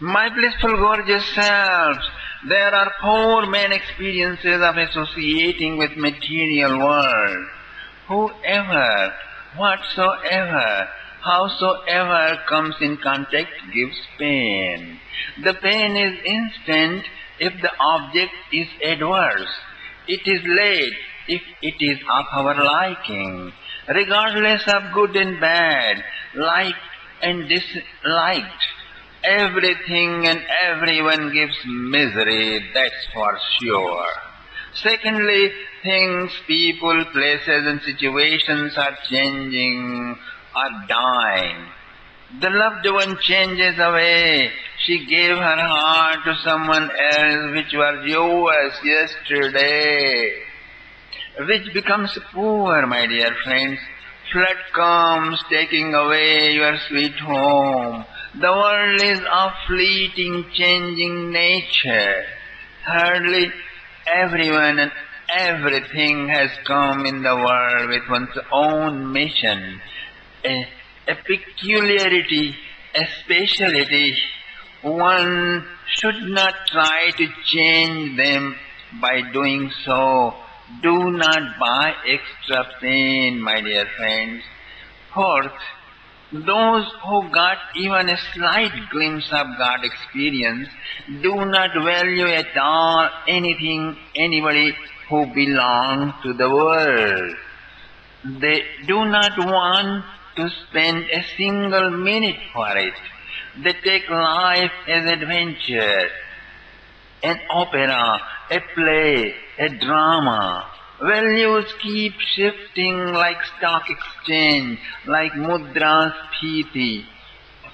My blissful gorgeous selves, there are four main experiences of associating with material world. Whoever, whatsoever, howsoever comes in contact gives pain. The pain is instant if the object is adverse. It is late if it is of our liking. Regardless of good and bad, liked and disliked, everything and everyone gives misery, that's for sure. Secondly, things, people, places and situations are changing, are dying. The loved one changes away. She gave her heart to someone else which was yours yesterday, which becomes poor, my dear friends. Flood comes taking away your sweet home. The world is of fleeting, changing nature. Thirdly, everyone and everything has come in the world with one's own mission, a peculiarity, a speciality. One should not try to change them by doing so. Do not buy extra pain, my dear friends. Fourth, those who got even a slight glimpse of God experience do not value at all anything, anybody who belongs to the world. They do not want to spend a single minute for it. They take life as adventure, an opera, a play, a drama. Values keep shifting like stock exchange, like mudrasphiti,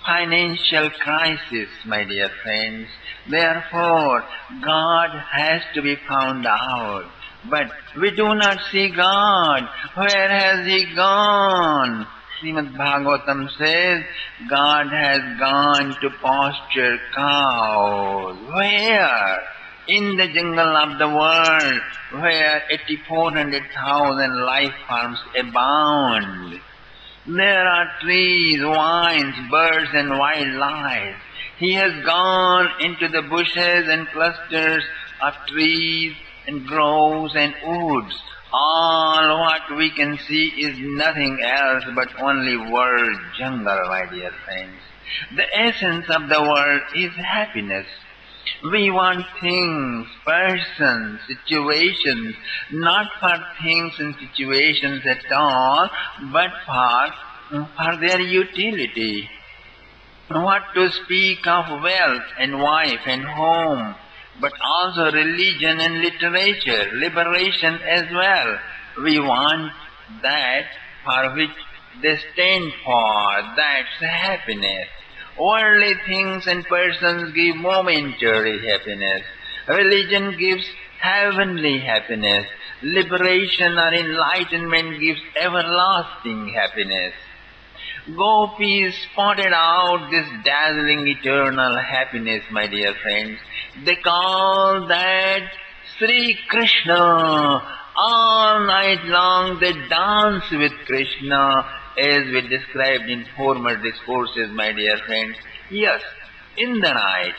financial crisis, my dear friends. Therefore, God has to be found out. But we do not see God. Where has He gone? Srimad Bhagavatam says, God has gone to pasture cows. Where? In the jungle of the world, where 84,000 life forms abound. There are trees, vines, birds and wildlife. He has gone into the bushes and clusters of trees and groves and woods. All what we can see is nothing else but only world jungle, my dear friends. The essence of the world is happiness. We want things, persons, situations, not for things and situations at all, but for their utility. What to speak of wealth and wife and home, but also religion and literature, liberation as well. We want that for which they stand for, that's happiness. Worldly things and persons give momentary happiness. Religion gives heavenly happiness. Liberation or enlightenment gives everlasting happiness. Gopis spotted out this dazzling eternal happiness, my dear friends. They call that Sri Krishna. All night long they dance with Krishna, as we described in former discourses, my dear friends. Yes, in the night,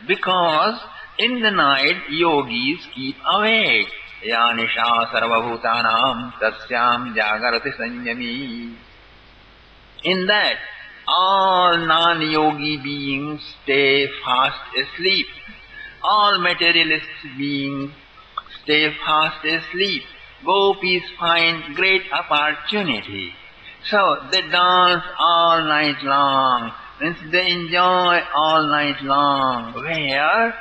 because in the night yogis keep awake. Ya nisha sarvabhutanam tasyam jagarati sanyami. In that, all non-yogi beings stay fast asleep. All materialist beings stay fast asleep. Gopis find great opportunity. So they dance all night long. Means they enjoy all night long. Where?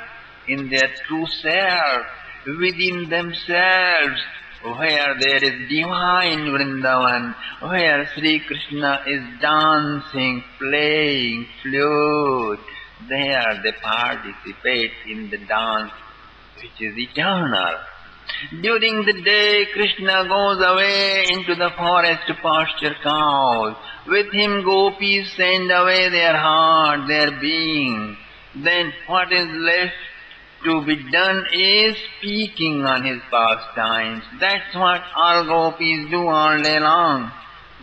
In their true self, within themselves, where there is divine Vrindavan, where Sri Krishna is dancing, playing flute. There they participate in the dance which is eternal. During the day, Krishna goes away into the forest to pasture cows. With him gopis send away their heart, their being. Then what is left to be done is speaking on his pastimes. That's what all gopis do all day long.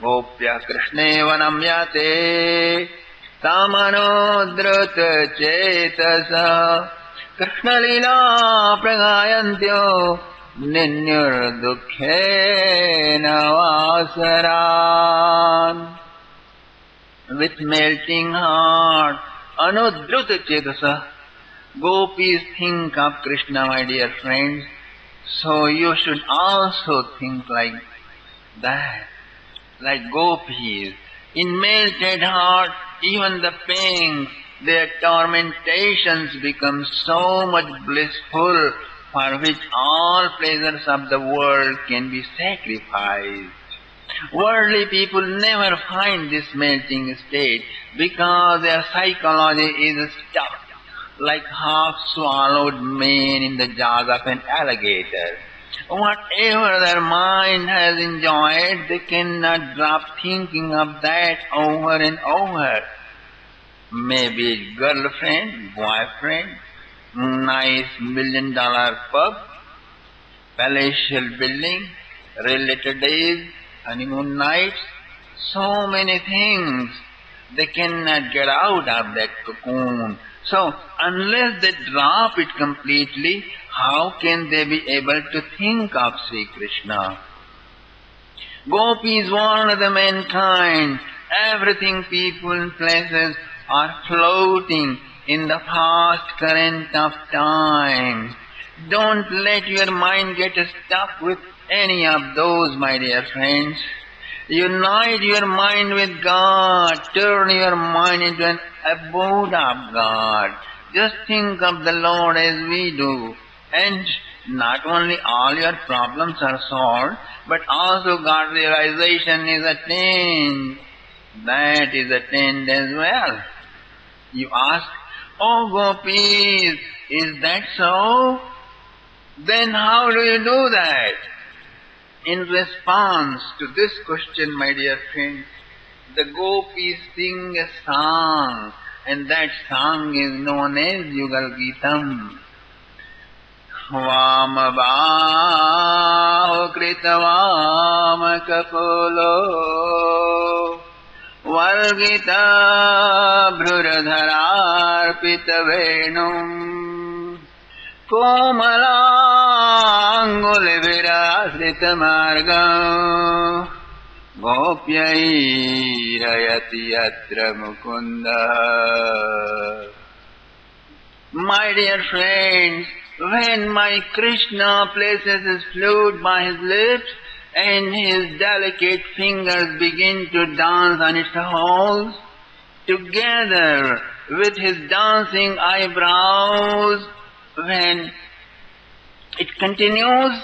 Gopya Krishneva namyate तमनोद्धृत चेतसा कृष्ण लीला प्रगायन्त्यो निन्युर्दुःखेन वासरान्. With melting heart, anudruta chetasa, gopis think of Krishna, my dear friends. So you should also think like that, like gopis. In melted heart, even the pains, their tormentations become so much blissful, for which all pleasures of the world can be sacrificed. Worldly people never find this melting state because their psychology is stuck like half-swallowed mane in the jaws of an alligator. Whatever their mind has enjoyed, they cannot drop thinking of that over and over. Maybe girlfriend, boyfriend, nice $1,000,000 pub, palatial building, related days, honeymoon nights, so many things. They cannot get out of that cocoon. So, unless they drop it completely, how can they be able to think of Sri Krishna? Gopis warn the mankind, everything, people and places are floating in the fast current of time. Don't let your mind get stuck with any of those, my dear friends. Unite your mind with God. Turn your mind into an abode of God. Just think of the Lord as we do. And not only all your problems are solved, but also God realization is attained. That is attained as well. You ask, oh gopis, is that so? Then how do you do that? In response to this question, my dear friends, the gopis sing a song, and that song is known as Yugal Gitam. Vamabaho kritavam kapolo Valgita bhruradhararpita venum Komalangulivira marga Gopyairayati yatra mukunda. My dear friends, when my Krishna places his flute by his lips and his delicate fingers begin to dance on its holes, together with his dancing eyebrows, when it continues,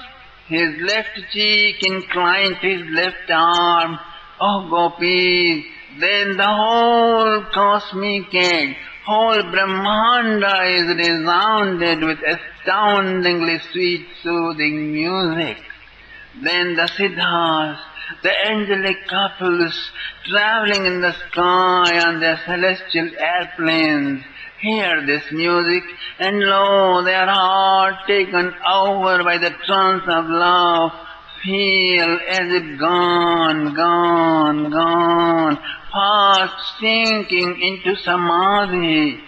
his left cheek inclined to his left arm, oh gopis, then the whole cosmic egg, whole Brahmanda is resounded with astoundingly sweet, soothing music. Then the Siddhas, the angelic couples traveling in the sky on their celestial airplanes, hear this music, and lo, their heart taken over by the trance of love, feel as if gone, fast sinking into samadhi,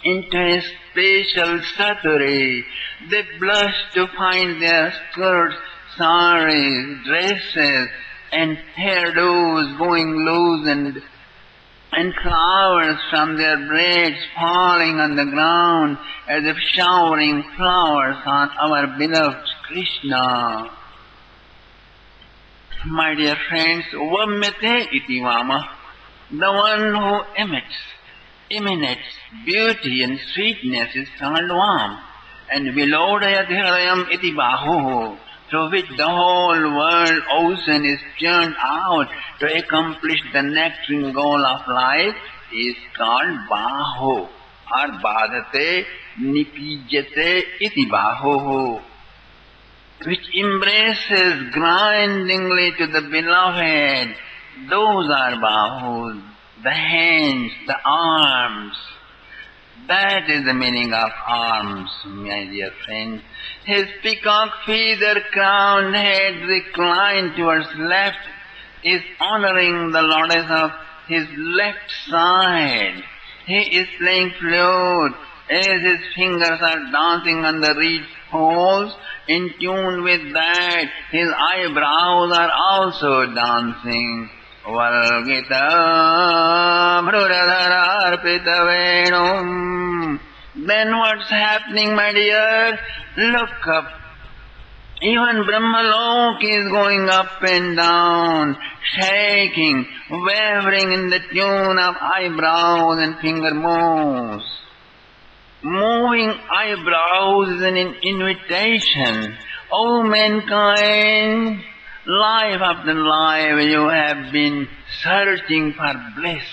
into a spatial satori. They blush to find their skirts, saris, dresses, and hairdos going loose, and flowers from their braids falling on the ground as if showering flowers on our beloved Krishna. My dear friends, Vamyate iti vama, the one who emanates beauty and sweetness is called Vam, and Vilodayat Hridayam iti bahu, through which the whole world ocean is churned out to accomplish the nectaring goal of life, is called Bahu, or Badhate Nipijate iti Bahu, which embraces grindingly to the beloved. Those are Bahus, the hands, the arms. That is the meaning of arms, my dear friends. His peacock feather-crowned head reclined towards left is honoring the Lordess of his left side. He is playing flute as his fingers are dancing on the reed holes. In tune with that, his eyebrows are also dancing. Gitam Venum. Then what's happening, my dear? Look up. Even Brahmalok is going up and down, shaking, wavering in the tune of eyebrows and finger moves. Moving eyebrows is an invitation. O mankind, life after life you have been searching for bliss.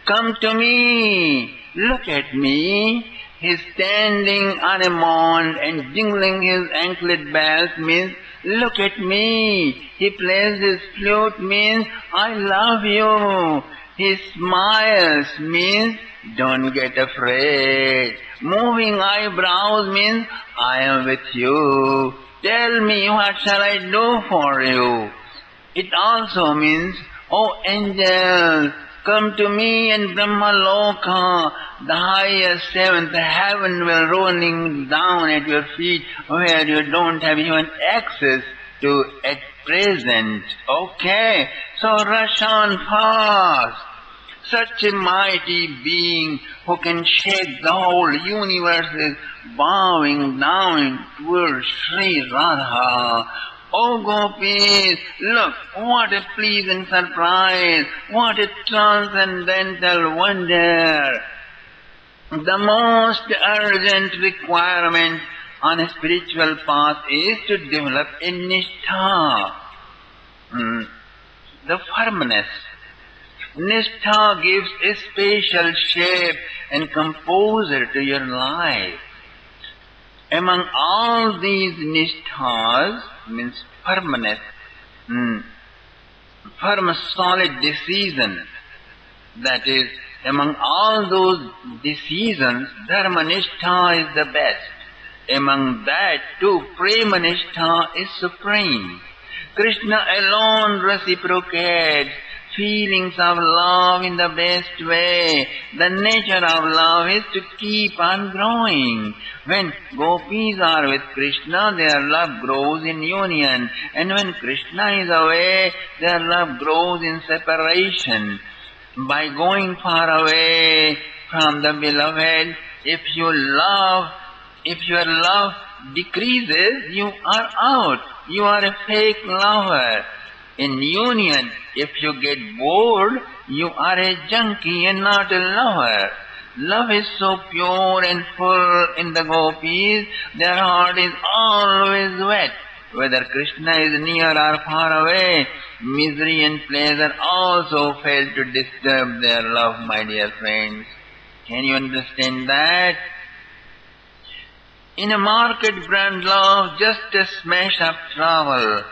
Come to me, look at me. He's standing on a mound and jingling his anklet bells means, look at me. He plays his flute means, I love you. He smiles means, don't get afraid. Moving eyebrows means, I am with you. Tell me, what shall I do for you? It also means, oh angels, come to me and Brahmaloka, the highest seventh heaven will rolling down at your feet where you don't have even access to at present. Okay, so rush on fast. Such a mighty being who can shake the whole universe is bowing down towards Sri Radha. Oh Gopis, look, what a pleasing surprise, what a transcendental wonder. The most urgent requirement on a spiritual path is to develop a nishtha, the firmness. Nishtha gives a special shape and composure to your life. Among all these nishthas, means firmness, firm solid decision, that is, among all those decisions, dharma-nishtha is the best. Among that too, prema-nishtha is supreme. Krishna alone reciprocates feelings of love in the best way. The nature of love is to keep on growing. When gopis are with Krishna, their love grows in union. And when Krishna is away, their love grows in separation. By going far away from the beloved, if your love decreases, you are out. You are a fake lover. In union, if you get bored, you are a junkie and not a lover. Love is so pure and full in the gopis, their heart is always wet. Whether Krishna is near or far away, misery and pleasure also fail to disturb their love, my dear friends. Can you understand that? In a market brand love, just a smash of trouble.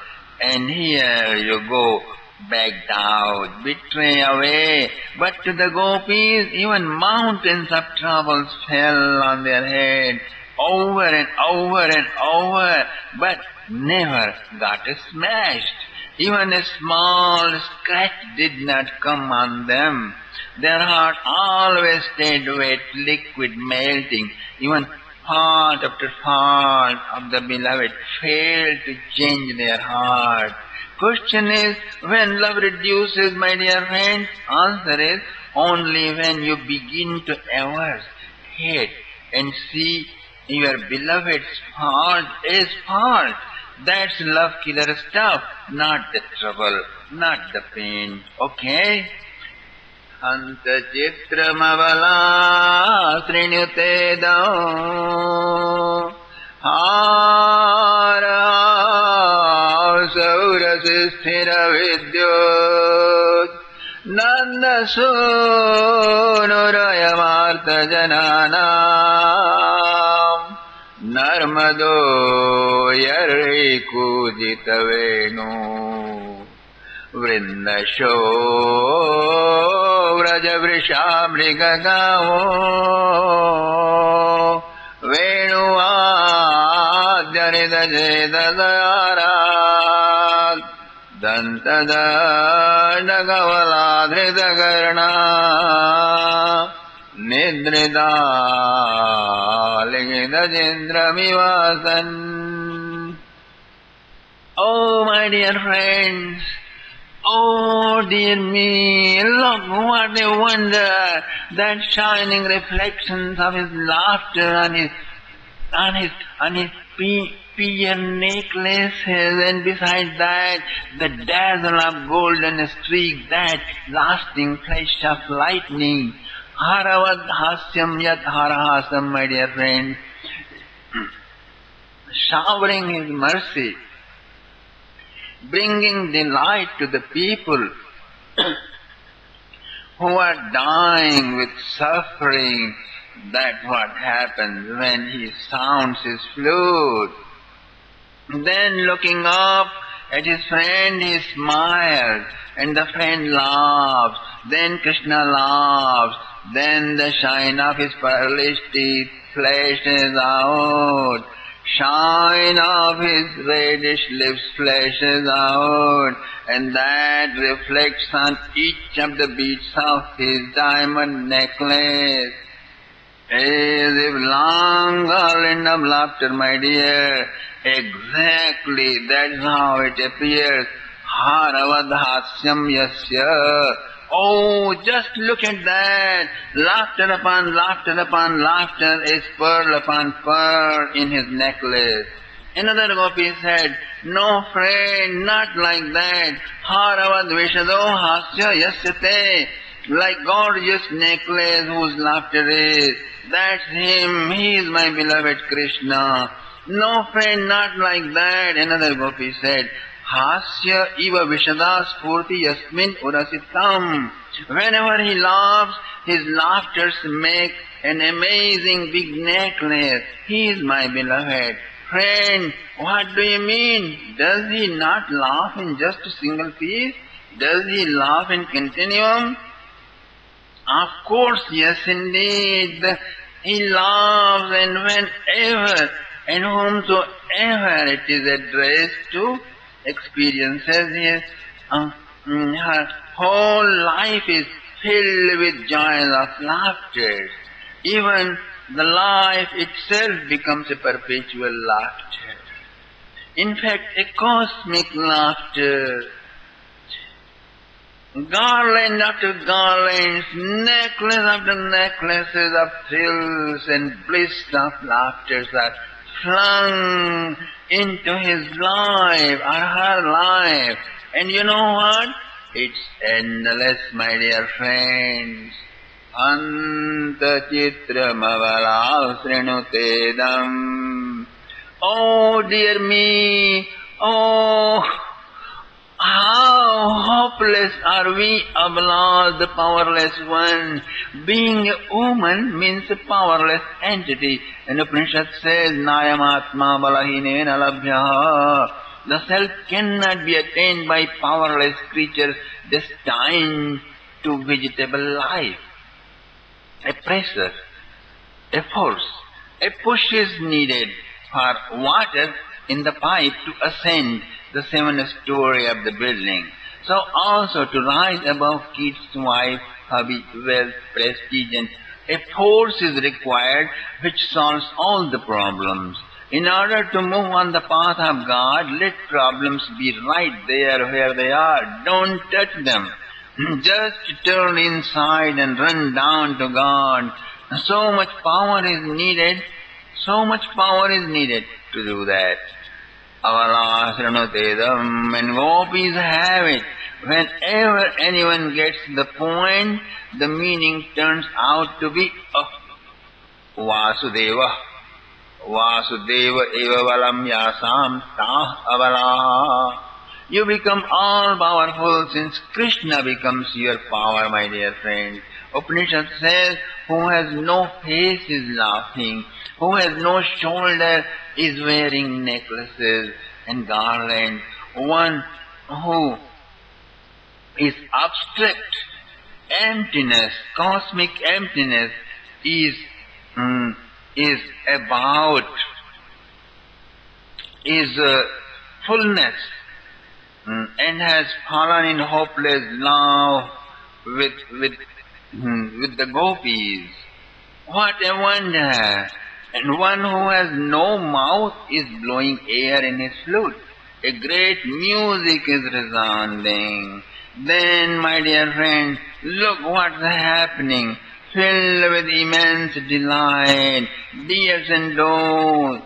And here you go, backed out, betray away. But to the gopis, even mountains of troubles fell on their heads, over and over and over, but never got smashed. Even a small scratch did not come on them. Their heart always stayed wet, liquid, melting. Even part after part of the beloved failed to change their heart. Question is, when love reduces, my dear friends? Answer is, only when you begin to averse, hate, and see your beloved's fault as fault. That's love killer stuff, not the trouble, not the pain. Okay? Anta chitramavala srinyutedo hara saurasisthira vidyot nanda sunurayamarta jananam narmado yarriku jitavenu Vrindasho vrajavrishamrigagavo venuvadyanidajedadayarat Dagavala Nidrida Ligida Jindramivasan. Oh, my dear friends, oh dear me, look what a wonder, that shining reflections of his laughter on his pearl necklaces, and beside that the dazzle of golden streak, that lasting flash of lightning. Haravad hasyam yat harahasam, my dear friends, showering his mercy, bringing delight to the people who are dying with suffering. That's what happens when he sounds his flute. Then looking up at his friend, he smiles, and the friend laughs. Then Krishna laughs. Then the shine of his pearlish teeth flashes out. Shine of his reddish lips flashes out, and that reflects on each of the beads of his diamond necklace. As if long garland of laughter, my dear. Exactly, that's how it appears. Haravad hasyam yasya. Oh, just look at that. Laughter upon laughter is pearl upon pearl in his necklace. Another gopi said, no friend, not like that. Haravad vishado hasya yasyate. Like gorgeous necklace whose laughter is. That's him. He is my beloved Krishna. No friend, not like that. Another gopi said, Hasya iva vishada spurti yasmin urasitam. Whenever he laughs, his laughters make an amazing big necklace. He is my beloved. Friend, what do you mean? Does he not laugh in just a single piece? Does he laugh in continuum? Of course, yes indeed. He laughs, and whenever and whomsoever it is addressed to, experiences his her whole life is filled with joys of laughter. Even the life itself becomes a perpetual laughter. In fact, a cosmic laughter. Garland after garlands, necklace after necklaces of thrills and bliss of laughter are flung into his life or her life. And you know what? It's endless, my dear friends. Anta chitramavala srinutedam. Oh dear me, oh, how hopeless are we, Ablas, the powerless one. Being a woman means a powerless entity. And Upanishad says, Nayam Atma Balahinena Labhyaha. The self cannot be attained by powerless creatures destined to vegetable life. A pressure, a force, a push is needed for water in the pipe to ascend the seventh story of the building. So also to rise above kids, wife, hubby, wealth, prestige, and a force is required which solves all the problems. In order to move on the path of God, let problems be right there where they are. Don't touch them. Just turn inside and run down to God. So much power is needed to do that. Avalasranutedam, and gopis have it. Whenever anyone gets the point, the meaning turns out to be Vasudeva. Vasudeva eva valam yasam tah avala. You become all powerful since Krishna becomes your power, my dear friend. Upanishad says, who has no face is laughing, who has no shoulder is wearing necklaces and garlands. One who is abstract emptiness, cosmic emptiness, is fullness, and has fallen in hopeless love with the gopis. What a wonder! And one who has no mouth is blowing air in his flute. A great music is resounding. Then, my dear friend, look what's happening. Filled with immense delight, deers and does,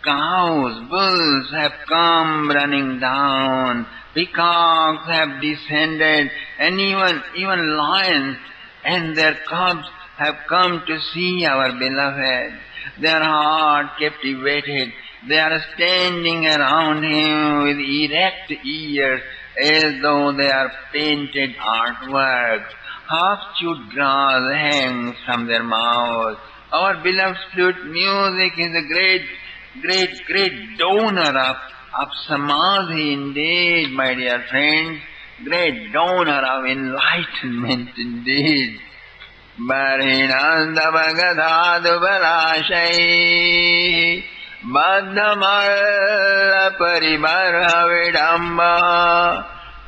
cows, bulls have come running down, peacocks have descended, and even lions and their cubs have come to see our beloved. Their heart captivated, they are standing around him with erect ears as though they are painted artworks. Half-chewed grass hangs from their mouths. Our beloved flute music is a great donor of samadhi indeed, my dear friends. Great donor of enlightenment indeed. Barinanda Bhagadhadu Balashai Badhamala Paribarha Vidamba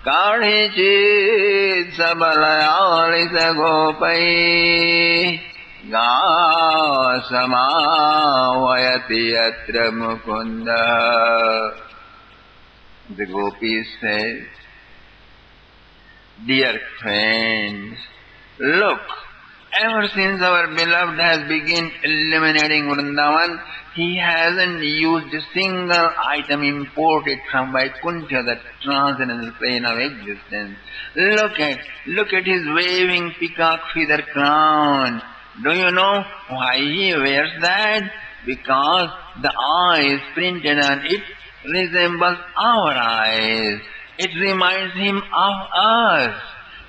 Karhichit Sabalayali Sagopai Gasamavayati Yatra Mukunda. The gopis says, dear friends, look, ever since our beloved has begun illuminating Vrindavan, he hasn't used a single item imported from Vaikuntha, the transcendental plane of existence. Look at his waving peacock feather crown. Do you know why he wears that? Because the eyes printed on it resembles our eyes. It reminds him of us.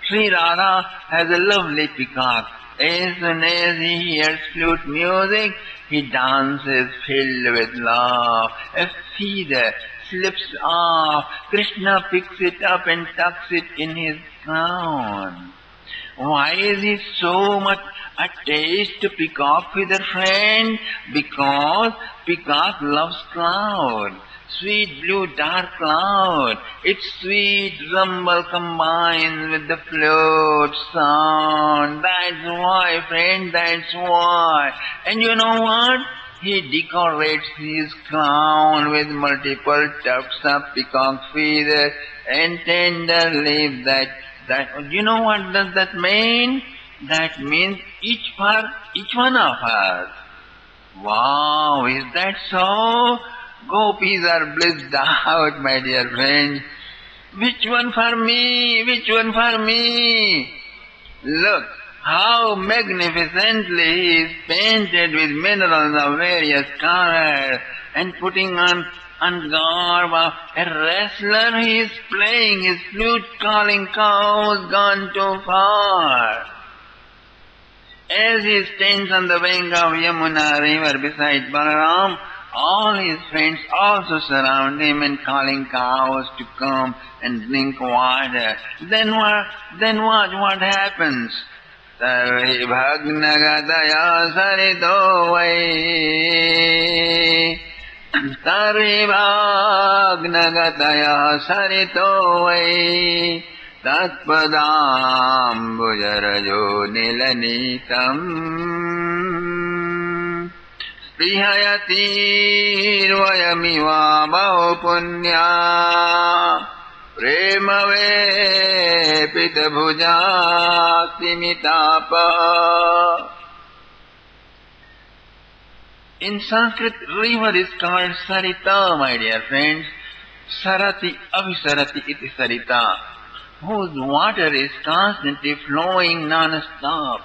Sri Radha has a lovely peacock. As soon as he hears flute music, he dances filled with love. A feather slips off. Krishna picks it up and tucks it in his crown. Why is he so much attached to peacock feather, friend? Because peacock loves cloud. Sweet blue dark cloud. Its sweet rumble combines with the flute sound. That's why, friend, that's why. And you know what? He decorates his crown with multiple tufts of peacock feathers and tender leaves that you know what does that mean? That means each one of us. Wow, is that so? Gopis are blissed out, my dear friends. Which one for me? Which one for me? Look how magnificently he is painted with minerals of various colors and putting on garb of a wrestler. He is playing his flute, calling cows gone too far. As he stands on the bank of Yamuna river beside Balaram, all his friends also surround him and calling cows to come and drink water. Then what happens? Sarve bhagnagadaya sarito vai. Sarve bhagnagadaya sarito vai. Tatpadam bujarajo nilanitam. Prihayatirvayamiva bahu punya premave pitabhuja simitapa. In Sanskrit, river is called Sarita, my dear friends. Sarati avisarati iti Sarita, whose water is constantly flowing non-stop,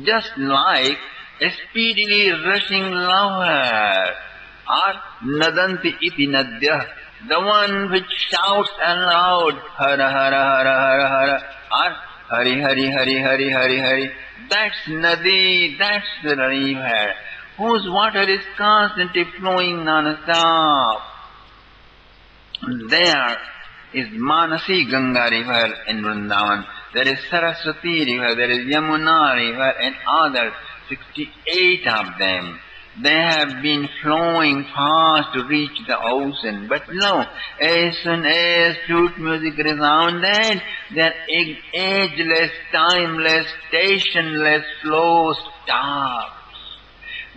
just like a speedily rushing lover, or nadanti iti nadya, the one which shouts aloud, hara hara hara hara hara, or hari hari hari hari hari hari. That's nadi, that's the river, whose water is constantly flowing non-stop. There is Manasi Ganga river in Vrindavan, there is Saraswati river, there is Yamuna river and others, 68 of them. They have been flowing fast to reach the ocean. But no, as soon as flute music resounded, their ageless, timeless, stationless flow stopped.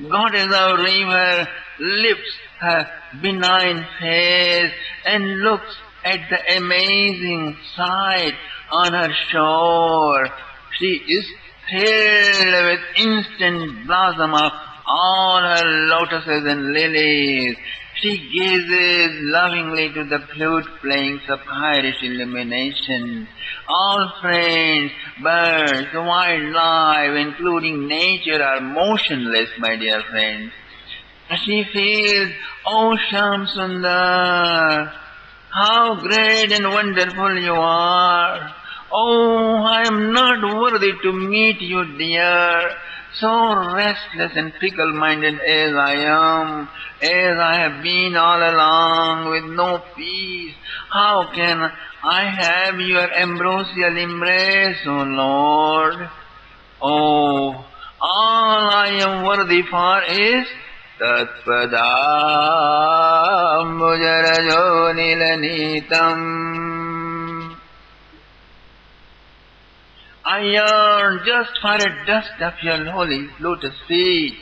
Goddess of river lifts her benign face and looks at the amazing sight on her shore. She is filled with instant blossom of all her lotuses and lilies. She gazes lovingly to the flute playing sapphirish illumination. All friends, birds, wildlife, including nature, are motionless, my dear friends. She feels, "Oh Sham Sundar, how great and wonderful you are. Oh, I am not worthy to meet you, dear. So restless and fickle-minded as I am, as I have been all along with no peace, how can I have your ambrosial embrace, O Lord? Oh, all I am worthy for is Tatpadambujarajo nilanitam. I yearn just for a dust of your holy lotus feet.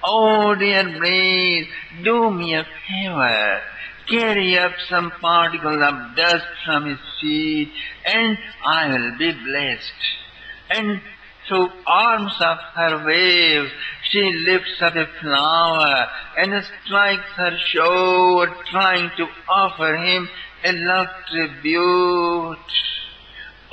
Oh dear breeze, do me a favor. Carry up some particles of dust from his feet, and I will be blessed." And through arms of her waves, she lifts up a flower and strikes her shore, trying to offer him a love tribute.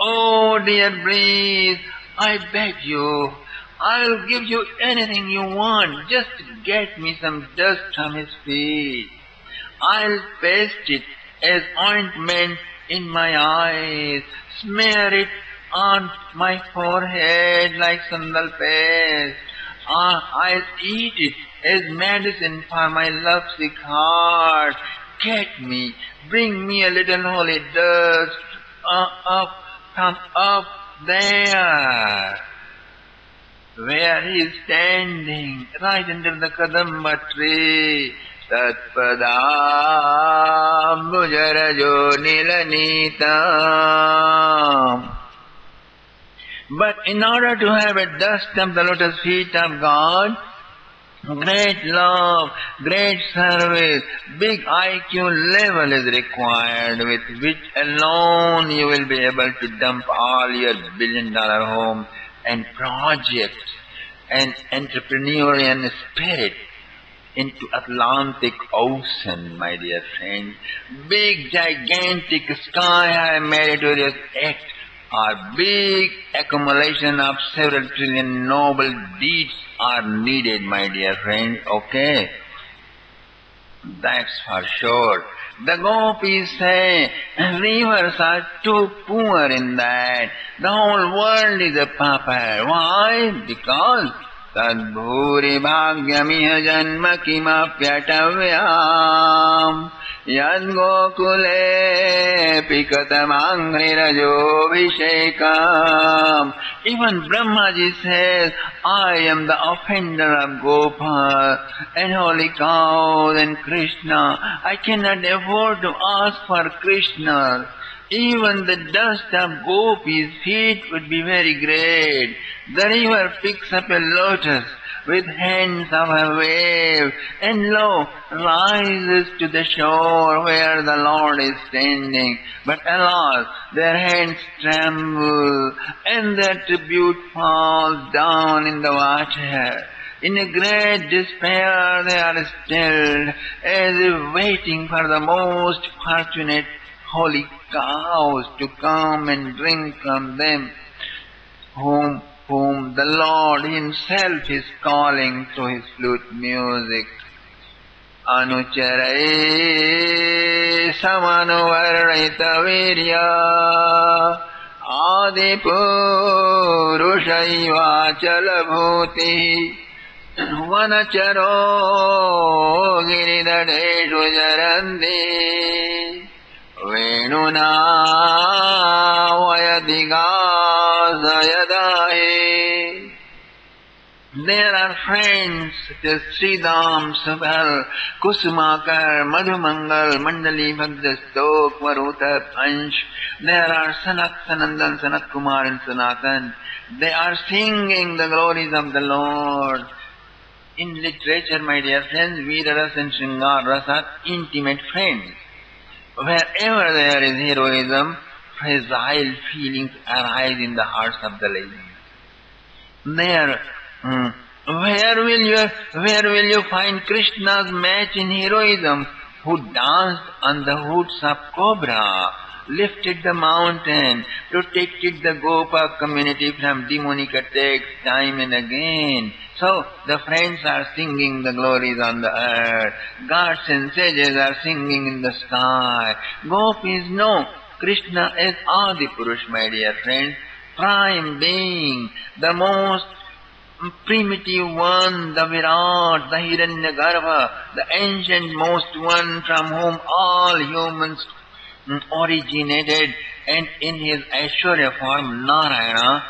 "Oh, dear breeze, I beg you, I'll give you anything you want. Just get me some dust from his feet. I'll paste it as ointment in my eyes, smear it on my forehead like sandal paste. I'll eat it as medicine for my lovesick heart. Get me, bring me a little holy dust from up there, where he is standing, right under the Kadamba tree. Tatpadambujarajo nilanitam." But in order to have a dust of the lotus feet of God, great love, great service, big IQ level is required, with which alone you will be able to dump all your billion-dollar home and projects and entrepreneurial spirit into Atlantic Ocean, my dear friend. Big, gigantic, sky-high meritorious act or big accumulation of several trillion noble deeds are needed, my dear friend. Okay? That's for sure. The gopis say rivers are too poor in that. The whole world is a pauper. Why? Because Tadbhuri bhagyamiha janma kimapyatavyam yad gokule pikatamangrirajobhishekam. Even Brahmaji says, "I am the offender of Gopal and holy cows and Krishna. I cannot afford to ask for Krishna. Even the dust of Gopi's feet would be very great." The river picks up a lotus with hands of a wave, and lo, rises to the shore where the Lord is standing. But alas, their hands tremble, and their tribute falls down in the water. In a great despair they are stilled, as if waiting for the most fortunate holy cows to come and drink from them, whom the Lord himself is calling through his flute music. Anucharai samanuvarnita virya adipurushaiva chalabhuti vanacharo giridadeshu jarandi venuna vayadiga sayadahi. There are friends such as Sridham, Subal, Kusumakar, Madhumangal, Mandali, Bhagdastok, Maruta, Panch. There are Sanak, Sanandan, Sanat Kumar and Sanatan. They are singing the glories of the Lord. In literature, my dear friends, Veeraras and Shringar Ras are intimate friends. Wherever there is heroism, fragile feelings arise in the hearts of the ladies. There, where will you find Krishna's match in heroism, who danced on the hoods of cobra, lifted the mountain, protected the Gopa community from demonic attacks time and again. So the friends are singing the glories on the earth. Gods and sages are singing in the sky. Gopis know Krishna is Adi Purush, my dear friends, prime being, the most primitive one, the Virat, the Hiranyagarbha, the ancient most one from whom all humans originated, and in his Aishwarya form, Narayana,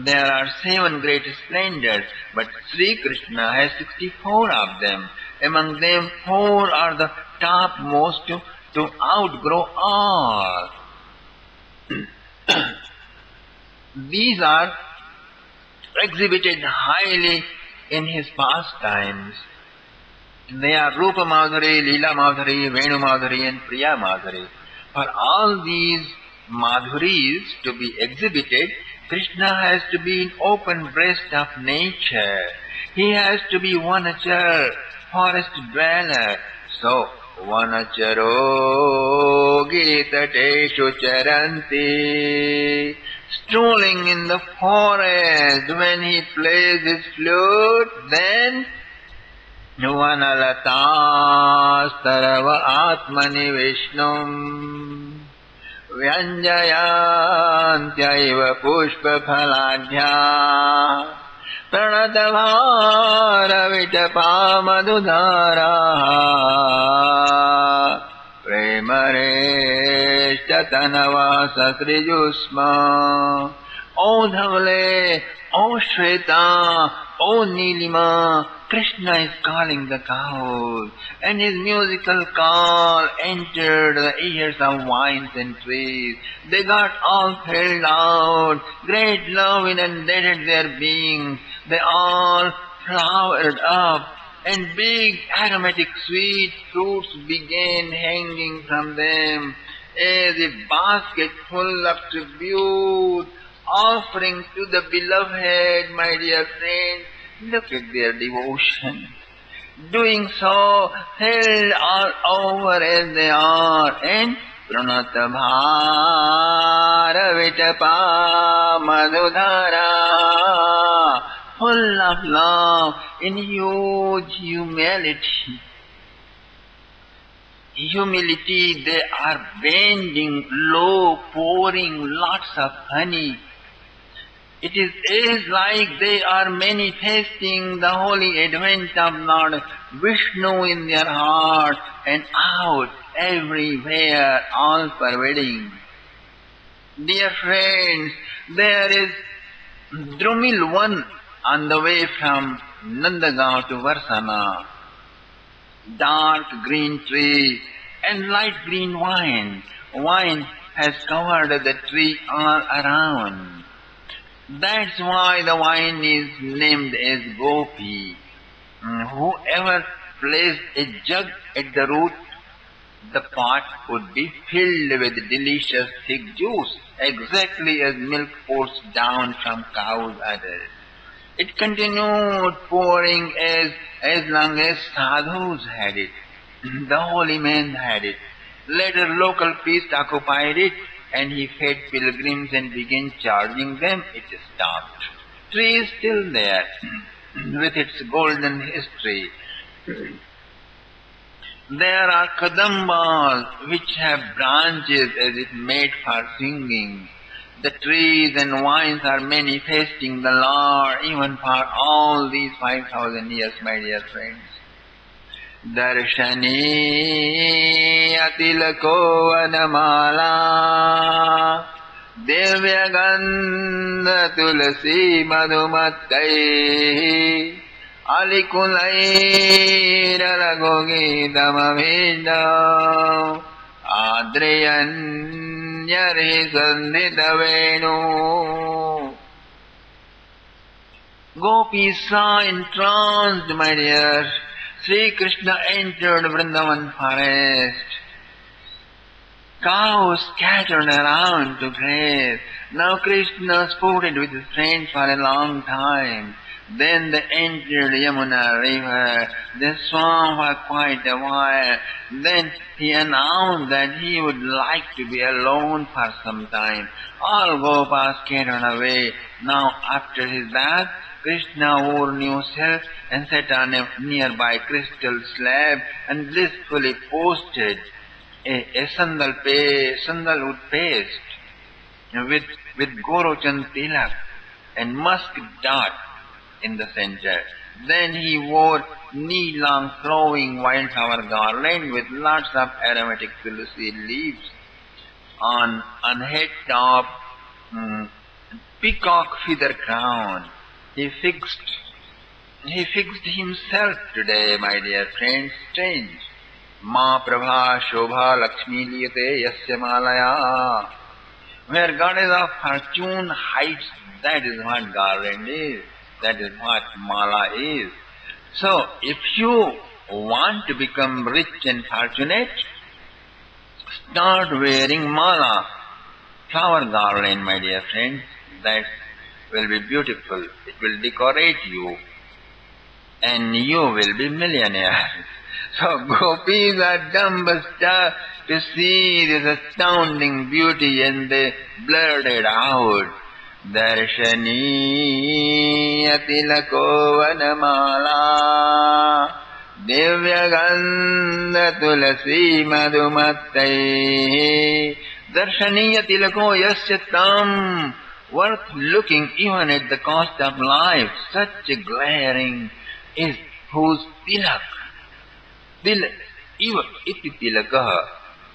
there are 7 great splendors, but Sri Krishna has 64 of them. Among them, 4 are the topmost to outgrow all. These are exhibited highly in his pastimes. They are Rupa Madhuri, Leela Madhuri, Venu Madhuri and Priya Madhuri. For all these Madhuris to be exhibited, Krishna has to be in open breast of nature. He has to be Vanachar, forest dweller. So, Vanacharo Gitateshu Charanti, strolling in the forest when he plays his flute, then Vanalatastarava Atmani Vishnum Vyanjayantayva Pushpa Phaladhya Pranatavara Vitapa Madhudara Premareshtatanavasa Srijusma. O Dhavale, O Shweta, O Nilima, Krishna is calling the cows, and his musical call entered the ears of vines and trees. They got all thrilled out. Great love inundated their beings. They all flowered up, and big aromatic sweet fruits began hanging from them as a basket full of tribute, offering to the beloved, my dear friends. Look at their devotion. Doing so, held all over as they are, and Pranatabhara Vitapa Madhudara, full of love, in huge humility. Humility, they are bending low, pouring lots of honey. It is like they are manifesting the holy advent of Lord Vishnu in their heart and out everywhere, all pervading. Dear friends, there is Drumil one on the way from Nandagaon to Varsana. Dark green tree and light green wine. Wine has covered the tree all around. That's why the wine is named as Gopi. Whoever placed a jug at the root, the pot would be filled with delicious thick juice, exactly as milk pours down from cow's udder. It continued pouring as long as sadhus had it. The holy man had it. Later local priest occupied it, and he fed pilgrims and began charging them. It stopped. Tree is still there with its golden history. There are kadambas which have branches as if made for singing. The trees and vines are manifesting the Lord even for all these 5,000 years, my dear friends. Darshani atilako vanamala Divyagandha tulasi madhumattai Alikulai Raragogitam Avindam Adriyanyari Sandhitavenu. Gopis saw entranced, my dear. Sri Krishna entered Vrindavan forest. Cows scattered around to graze. Now Krishna sported with his friends for a long time. Then they entered Yamuna river. They swam for quite a while. Then he announced that he would like to be alone for some time. All Gopas scattered away. Now after his bath, Krishna wore new silk and sat on a nearby crystal slab and blissfully posted a sandalwood paste with Gorochand tilak and musk dot in the center. Then he wore knee-long flowing wildflower garland with lots of aromatic tulsi leaves on head top, peacock feather crown. He fixed himself today, my dear friends. Strange. Ma Prabha Shobha Lakshmi Liyate Yasya Malaya. Where goddess of fortune hides, that is what garland is. That is what mala is. So, if you want to become rich and fortunate, start wearing mala, flower garland, my dear friends. That will be beautiful. It will decorate you, and you will be millionaire. So gopis are dumbstruck to see this astounding beauty, and they blurted out, Darshaniya tilako vanamala Divyagandha tulasi madhumattai Darshaniya tilako yasya tam. Worth looking even at the cost of life. Such a glaring is whose tilak. Even iti tilakaha,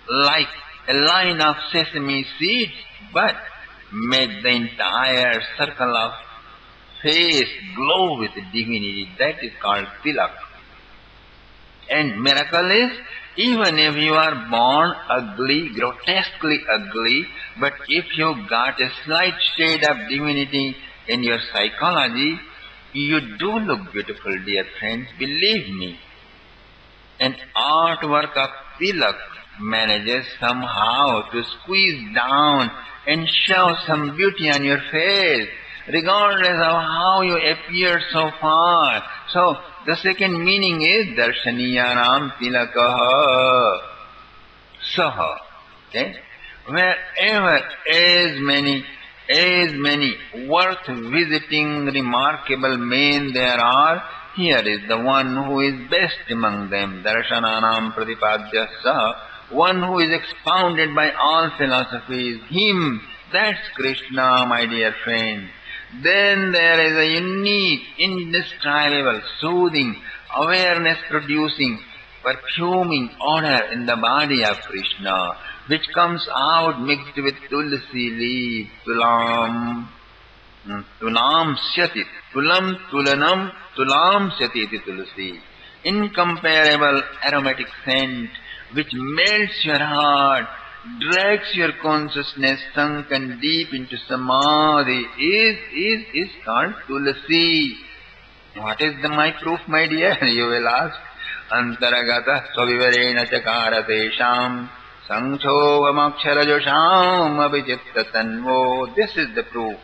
like a line of sesame seeds, but made the entire circle of face glow with divinity. That is called tilak. And miracle is, even if you are born ugly, grotesquely ugly, but if you got a slight shade of divinity in your psychology, you do look beautiful, dear friends, believe me. An artwork of tilak manages somehow to squeeze down and show some beauty on your face, regardless of how you appear so far. So, the second meaning is Darshaniyanam tilakaha saha. Okay? Wherever as many worth visiting remarkable men there are, here is the one who is best among them. Darshananam pratipadya saha. One who is expounded by all philosophies. Him, that's Krishna, my dear friend. Then there is a unique, indescribable, soothing, awareness-producing, perfuming odor in the body of Krishna, which comes out mixed with tulsi leaf, tulam syati, tulam syati iti tulsi. Incomparable aromatic scent, which melts your heart, drags your consciousness sunken deep into samadhi, is called tulsi. What is my proof, my dear? You will ask. Antaragata svavivarena chakara tesham sanchogamaksharajasham abhijitta tanvo. This is the proof.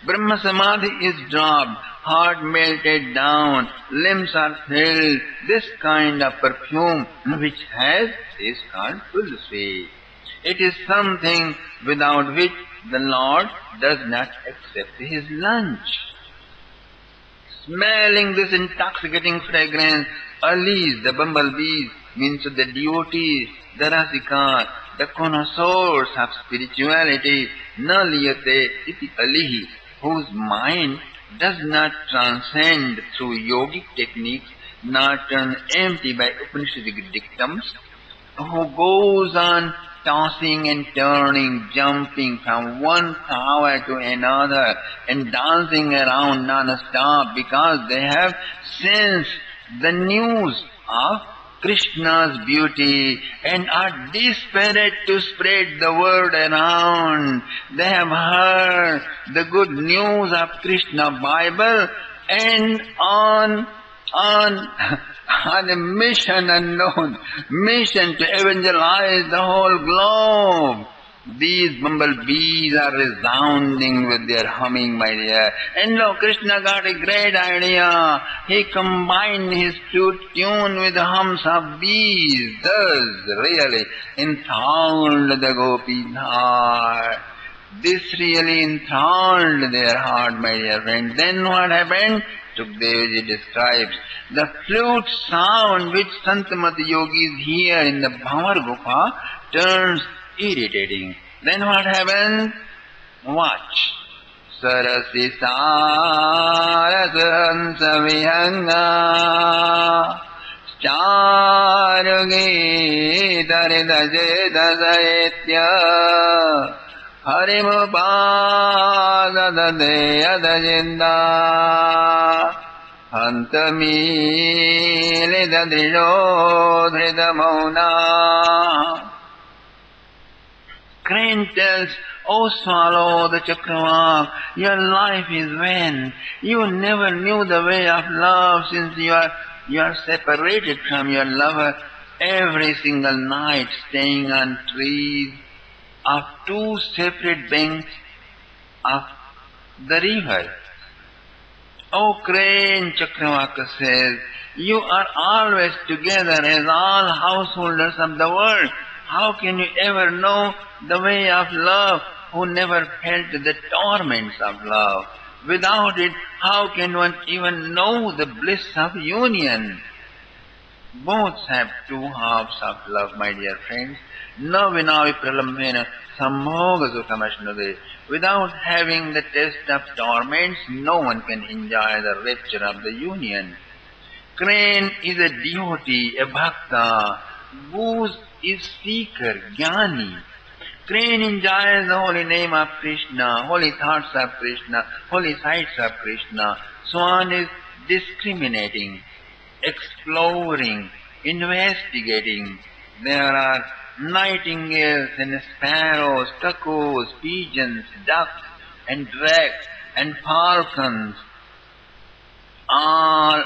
Brahma Samadhi is dropped, heart melted down, limbs are filled. This kind of perfume which is called tulsi. It is something without which the Lord does not accept his lunch. Smelling this intoxicating fragrance, alis, the bumblebees, means the devotees, the rasikas, the connoisseurs of spirituality, na liyate iti alihi, whose mind does not transcend through yogic techniques, nor turn empty by Upanishadic dictums, who goes on tossing and turning, jumping from one tower to another and dancing around non-stop because they have sensed the news of Krishna's beauty and are desperate to spread the word around. They have heard the good news of Krishna Bible and on on a mission unknown, mission to evangelize the whole globe. These bumblebees are resounding with their humming, my dear. And lo, Krishna got a great idea. He combined his flute tune with the hums of bees, thus really enthralled the gopis' heart. This really enthralled their heart, my dear friend. Then what happened? Sukdev describes the flute sound which Santamati yogis hear in the Bhavar Gufa turns irritating. Then what happens? Watch. Sarasi Sarasansa Vihanga Charugi Daridajetasaitya Harimupadadadeyadajinda Antamilidadridodhridamauna. Crane tells, "Oh swallow the Chakravark, your life is vain. You never knew the way of love since you are separated from your lover every single night, staying on trees of two separate banks of the river." "Oh Crane," Chakravarka says, "you are always together as all householders of the world. How can you ever know the way of love who never felt the torments of love? Without it, how can one even know the bliss of union?" Both have two halves of love, my dear friends. Na vinavi pralambena sambhoga sukhamashnade. Without having the taste of torments, no one can enjoy the rapture of the union. Crane is a devotee, a bhakta. Goose is seeker, jnani. Crane enjoys the holy name of Krishna, holy thoughts of Krishna, holy sights of Krishna. Swan is discriminating, exploring, investigating. There are nightingales and sparrows, cuckoos, pigeons, ducks and drakes and falcons. All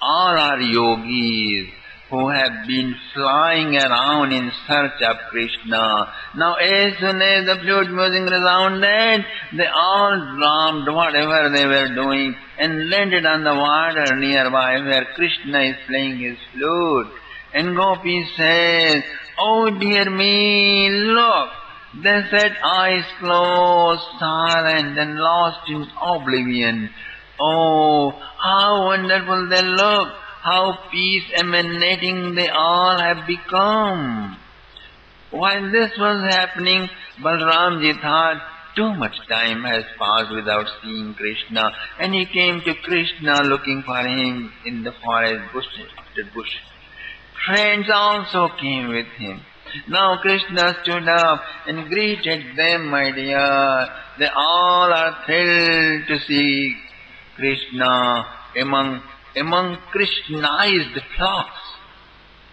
are yogis who have been flying around in search of Krishna. Now as soon as the flute music resounded, they all dropped whatever they were doing and landed on the water nearby where Krishna is playing his flute. And Gopi says, "Oh dear me, look!" They sat eyes closed, silent and lost in oblivion. Oh, how wonderful they look! How peace emanating they all have become. While this was happening, Balramji thought too much time has passed without seeing Krishna, and he came to Krishna looking for him in the forest bush after bush. Friends also came with him. Now Krishna stood up and greeted them, my dear. They all are thrilled to see Krishna among Krishnized flocks.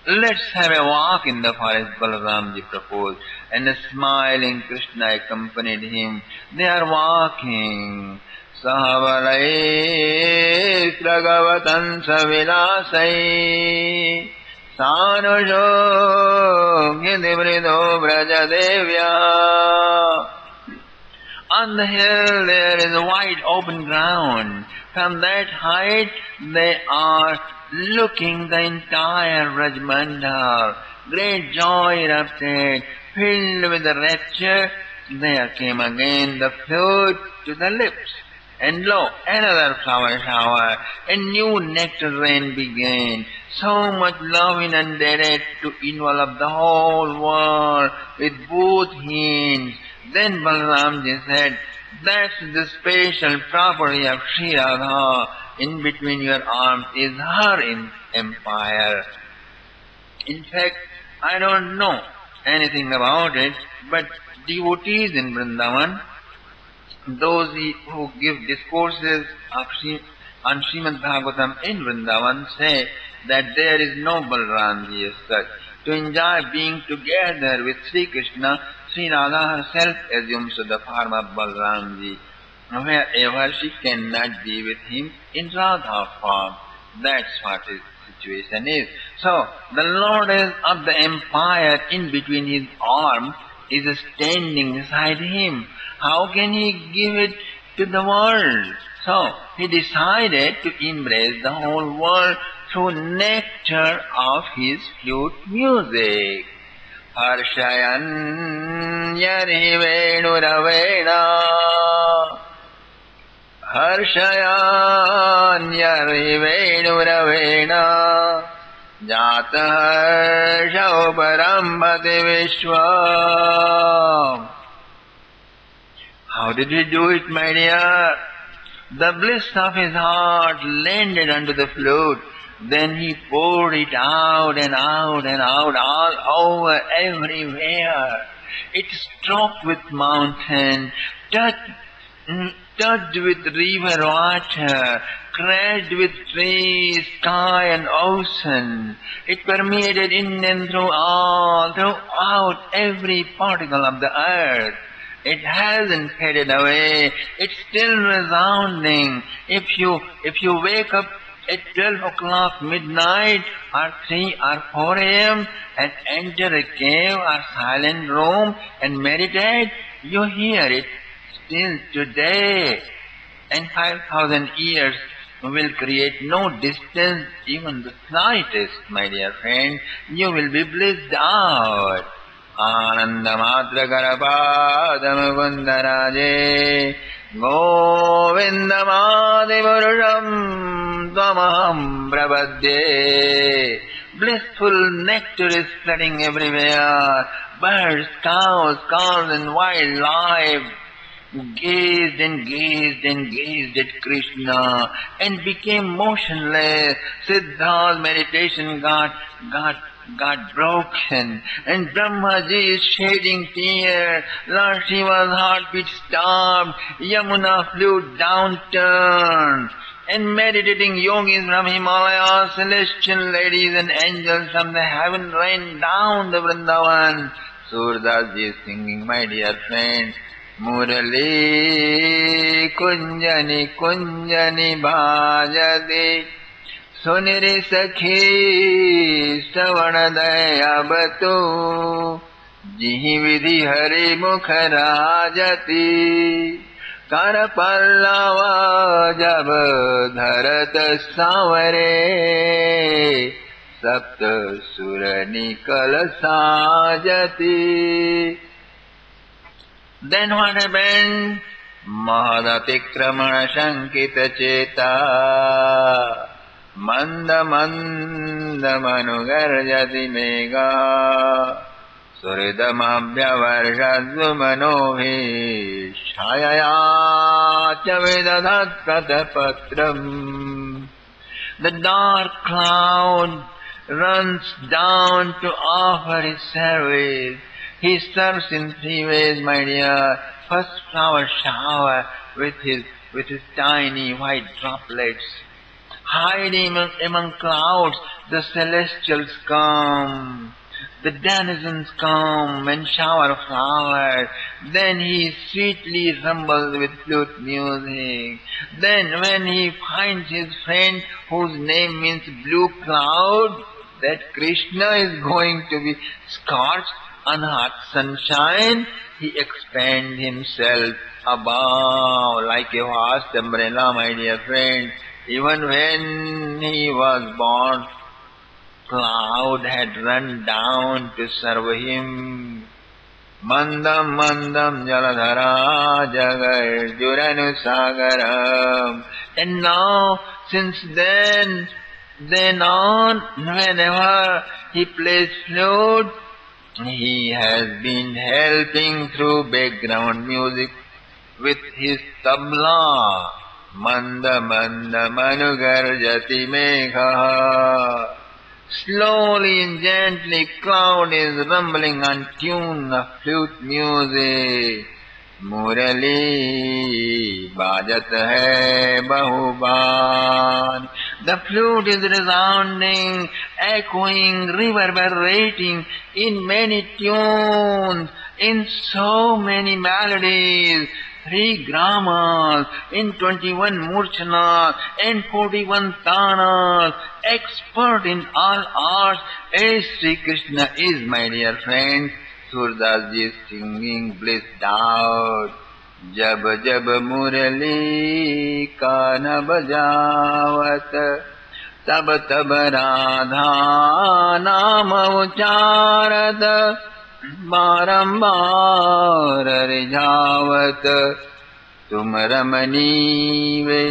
"Let's have a walk in the forest," Balaramji proposed, and a smiling Krishna accompanied him. They are walking. Sahavalai Pragavatan Savilasai Sanujo Gidivrido Brajadevya. On the hill there is a wide open ground. From that height they are looking the entire Rajmandal. Great joy erupted, filled with the rapture. There came again the flute to the lips. And lo, another flower shower, a new nectar rain began. So much love inundated to envelop the whole world with both hands. Then Balramji said, "That's the special property of Sri Radha. In between your arms is her empire." In fact, I don't know anything about it, but devotees in Vrindavan, those who give discourses of on Srimad Bhagavatam in Vrindavan say that there is no Balramji as such. To enjoy being together with Sri Krishna, Sri Radha herself assumes the form of Balramji, wherever she cannot be with him in Radha form. That's what his situation is. So, the Lord of the empire in between his arms is standing beside him. How can he give it to the world? So, he decided to embrace the whole world through nectar of his flute music. Harshayan yari venuravena, Harshayan yari venuravena, Jata harsha parambhati vishwa. How did he do it, my dear? The bliss of his heart landed onto the flute. Then he poured it out and out and out all over everywhere. It stroked with mountain, touched with river water, crashed with trees, sky and ocean. It permeated in and throughout every particle of the earth. It hasn't faded away. It's still resounding. If you wake up at 12 o'clock midnight or 3 or 4 a.m. and enter a cave or silent room and meditate, you hear it still today. And 5,000 years will create no distance, even the slightest, my dear friend. You will be blissed out. Anandamatrakarapadamukundarāje Govindamādipuruṣam Tvamaham prabhadye. Blissful nectar is flooding everywhere. Birds, cows, and wildlife gazed and gazed and gazed at Krishna and became motionless. Siddha's meditation got broken, and Brahmaji is shedding tears. Lord Shiva's heartbeat stopped. Yamuna flew downturned. And meditating yogis from Himalaya, celestial ladies and angels from the heaven rained down the Vrindavan. Surdas ji is singing, my dear friend, Murali kunjani kunjani bhajati Suniri sakhi savanadayabatu Jihi vidhi hari mukharajati Karapallava jab dharat savare Sapta surani kalasajati. Then what happened? Mahadatikramana shankita cheta Manda manda manugarjati mega Suridamabhyavarshadvu manohi Shayaya chavidadat pratapatram. The dark cloud runs down to offer his service. He serves in 3 ways, my dear. First, flower shower with his tiny white droplets. Hiding among clouds, the celestials come. The denizens come and shower flowers. Then he sweetly rumbles with flute music. Then when he finds his friend whose name means blue cloud, that Krishna is going to be scorched on hot sunshine, he expands himself above like a vast umbrella, my dear friend. Even when he was born, cloud had run down to serve him. Mandam mandam jaladhara jagar juranu sagaram. And now, since then on, whenever he plays flute, he has been helping through background music with his tabla. Manda manda manugarjati megha Slowly and gently cloud is rumbling on tune of flute music. Murali bajat hai bahuban. The flute is resounding, echoing, reverberating in many tunes, in so many melodies. 3 gramas, in 21 murchanas, and 41 tanas, expert in all arts, as Sri Krishna is, my dear friends. Surdas ji singing blissed out. Jab jab murali kana bajawat, tab tab radha naam ucharat, बारंबार रिझावत तुम रमणी वे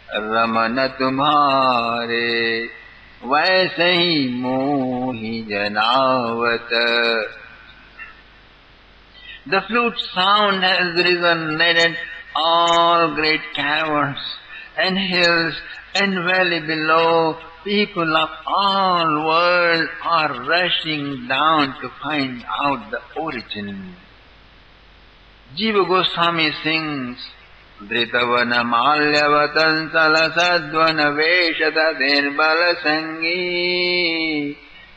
रमन तुम्हारे वैसे ही मोहि जनावत. The flute sound has resonated all great caverns and hills and valley below. People of all world are rushing down to find out the origin. Jiva Goswami sings, Dritavana Malyavatan Salasadvana Veshata Dirbala Sangi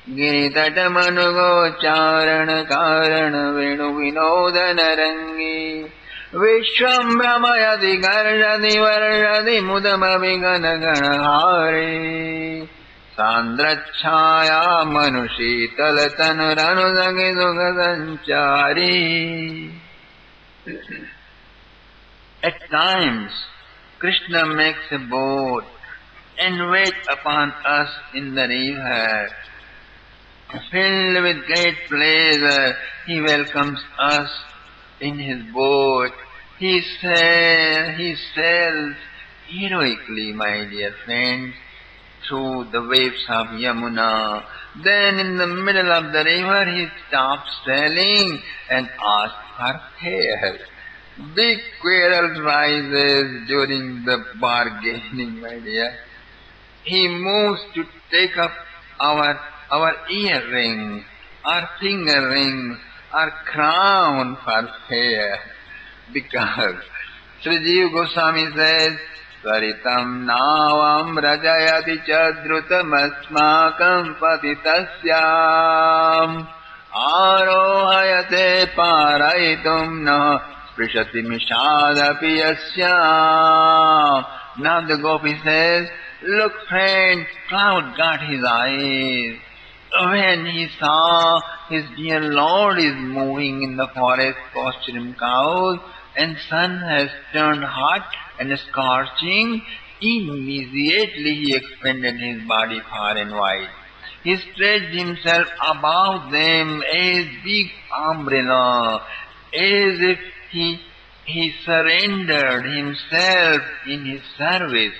Giritatamango Charana Karana Venu Vinodana Rangi Vishwambramayadi Garjadi Varjadi Mudamabhigana Ganahari Sandrachaya Manushi Talatanuranu Sugasanchari. At times, Krishna makes a boat and waits upon us in the river. Filled with great pleasure, he welcomes us in his boat. He sails heroically, my dear friends, through the waves of Yamuna. Then in the middle of the river he stops sailing and asks for fare. Big quarrel rises during the bargaining, my dear. He moves to take up our earrings, our finger rings, our crown for fare. Because Sri Jiva Goswami says, Svaritam navam rajayati chadrutam asmakam patitasyam arohayate paraitum na sprishati mishadapi yasyam. Now the gopi says, look friend, cloud got his eyes. When he saw his dear Lord is moving in the forest pasturing cows and sun has turned hot and scorching, immediately he expanded his body far and wide. He stretched himself above them as big umbrella, as if he surrendered himself in his service.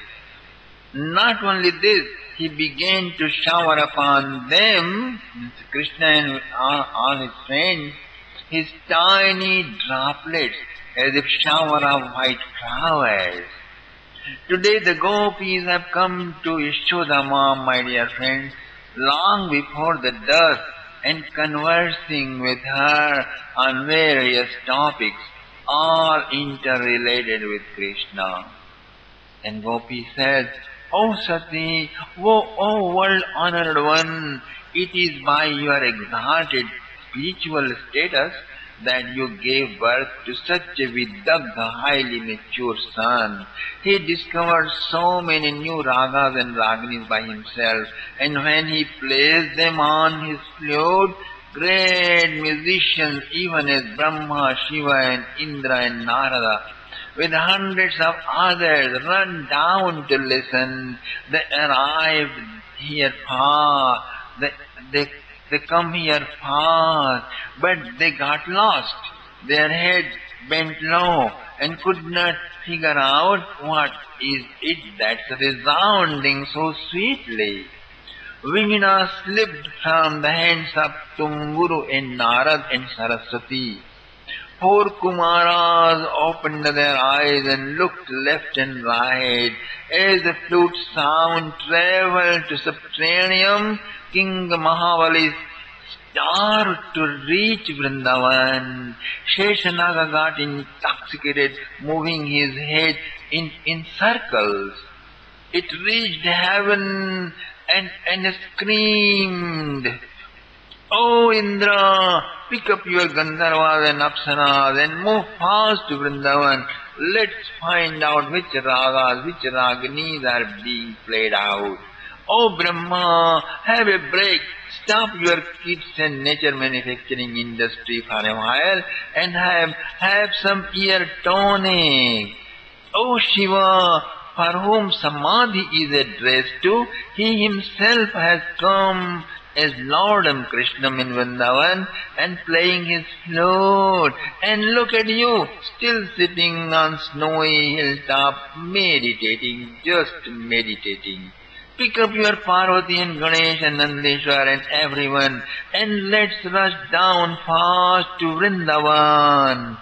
Not only this, he began to shower upon them, Krishna and all his friends, his tiny droplets as if shower of white flowers. Today the gopis have come to Yashodama, my dear friends, long before the dusk and conversing with her on various topics, all interrelated with Krishna. And Gopi says, O Sati, O world-honored one, it is by your exalted spiritual status that you gave birth to such a Vidagdha, highly mature son. He discovered so many new ragas and raginis by himself, and when he placed them on his flute, great musicians, even as Brahma, Shiva and Indra and Narada, with hundreds of others, run down to listen. They arrived here far. They come here far, but they got lost. Their heads bent low and could not figure out what is it that's resounding so sweetly. Vimina slipped from the hands of Tunguru and Narad and Saraswati. Four Kumaras opened their eyes and looked left and right. As the flute sound travelled to subterranean, King Mahabali started to reach Vrindavan. Sheshanaga got intoxicated, moving his head in circles. It reached heaven and screamed, "O Indra, pick up your Gandharvas and Apsaras and move fast to Vrindavan. Let's find out which ragas, which raginis are being played out. O Brahma, have a break. Stop your kids and nature manufacturing industry for a while and have some ear tonic. O Shiva, for whom Samadhi is addressed to, he himself has come as Lord Krishnam in Vrindavan and playing his flute. And look at you, still sitting on snowy hilltop, meditating, just meditating. Pick up your Parvati and Ganesh and Nandeshwar and everyone, and let's rush down fast to Vrindavan."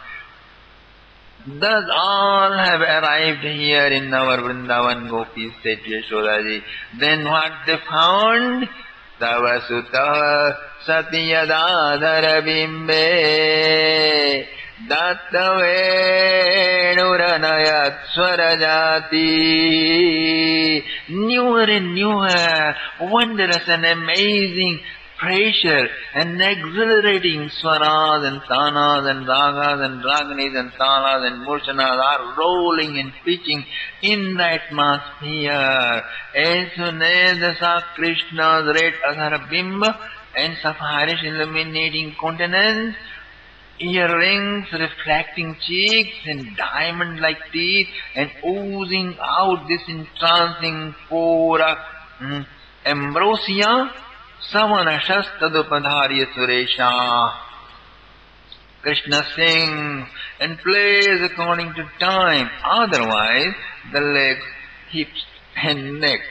Thus all have arrived here in our Vrindavan, gopis said to Yashodaji. Then what they found? Tava sutta satyadadhara bimbe dattavenuranayat swarajati. Newer and newer, wondrous and amazing, pressure and exhilarating swaras and tanas and ragas and raganis and talas and murchanas are rolling and pitching in the atmosphere. As soon as they saw Krishna's red adhara bimba and sapphirish illuminating countenance, earrings reflecting cheeks and diamond-like teeth and oozing out this entrancing pour of ambrosia, Samanashastadupadaharya Suresha. Krishna sings and plays according to time. Otherwise, the legs, hips and neck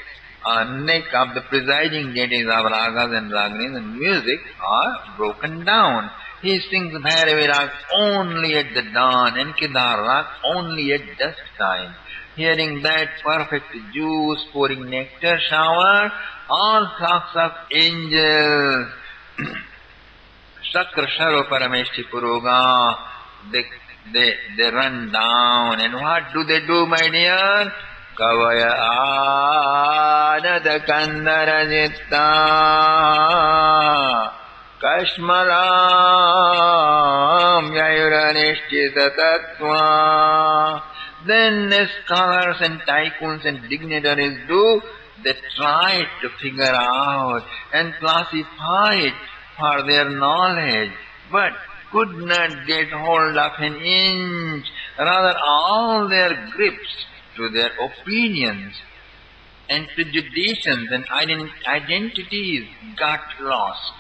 of the presiding deities of ragas and raginis and music are broken down. He sings Bhairavi Rag only at the dawn and Kedar Rag only at dusk time. Hearing that perfect juice pouring nectar shower, all flocks of angels, Shakra Sharo Parameshti Puroga, they run down. And what do they do, my dear? Kavaya Anada Kandara Jitta Kashmalam Yayuranishchita Tattva. Then as scholars and tycoons and dignitaries do, they try to figure out and classify it for their knowledge, but could not get hold of an inch. Rather, all their grips to their opinions and prejudices and identities got lost.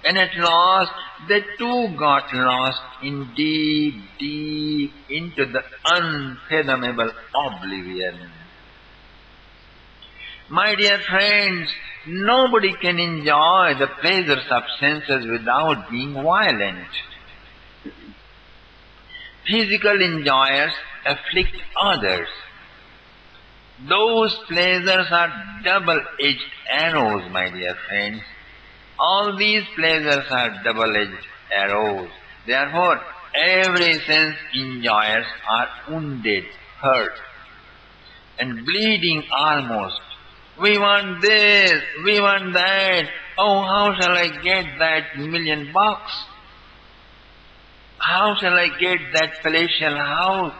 And at last, they too got lost in deep into the unfathomable oblivion. My dear friends, nobody can enjoy the pleasures of senses without being violent. Physical enjoyers afflict others. Those pleasures are double-edged arrows, my dear friends. All these pleasures are double-edged arrows. Therefore, every sense enjoyers are wounded, hurt, and bleeding almost. We want this, we want that. Oh, how shall I get that $1,000,000? How shall I get that palatial house,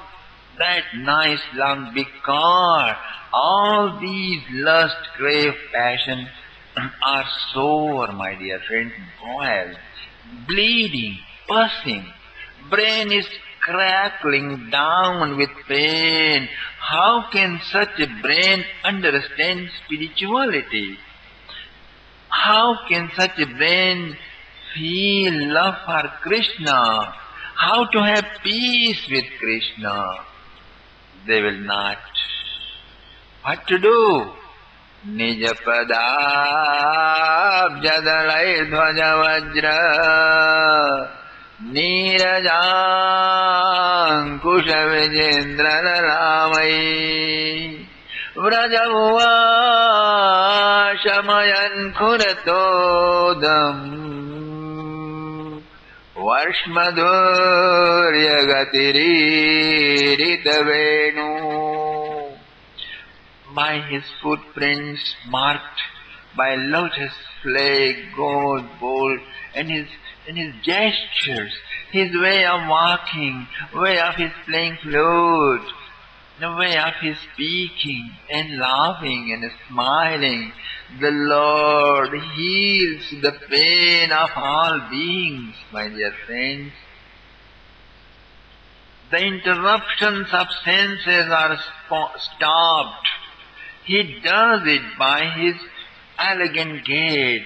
that nice long big car? All these lust, crave, passion are sore, my dear friends, boiled, bleeding, pursing. Brain is crackling down with pain. How can such a brain understand spirituality? How can such a brain feel love for Krishna? How to have peace with Krishna? They will not. What to do? Nijapadab jadalai dhvaja vajra नीरजाङ्कुशविजेन्द्रललामयी व्रजमुवाशमयन् खुरतोदम् वर्ष्मधुर्यगतिरीरितवेणु. By his footprints marked by lotus flake, gold bowl, and his gestures, his way of walking, way of his playing flute, the way of his speaking and laughing and smiling, the Lord heals the pain of all beings, my dear friends. The interruptions of senses are stopped. He does it by his elegant gait.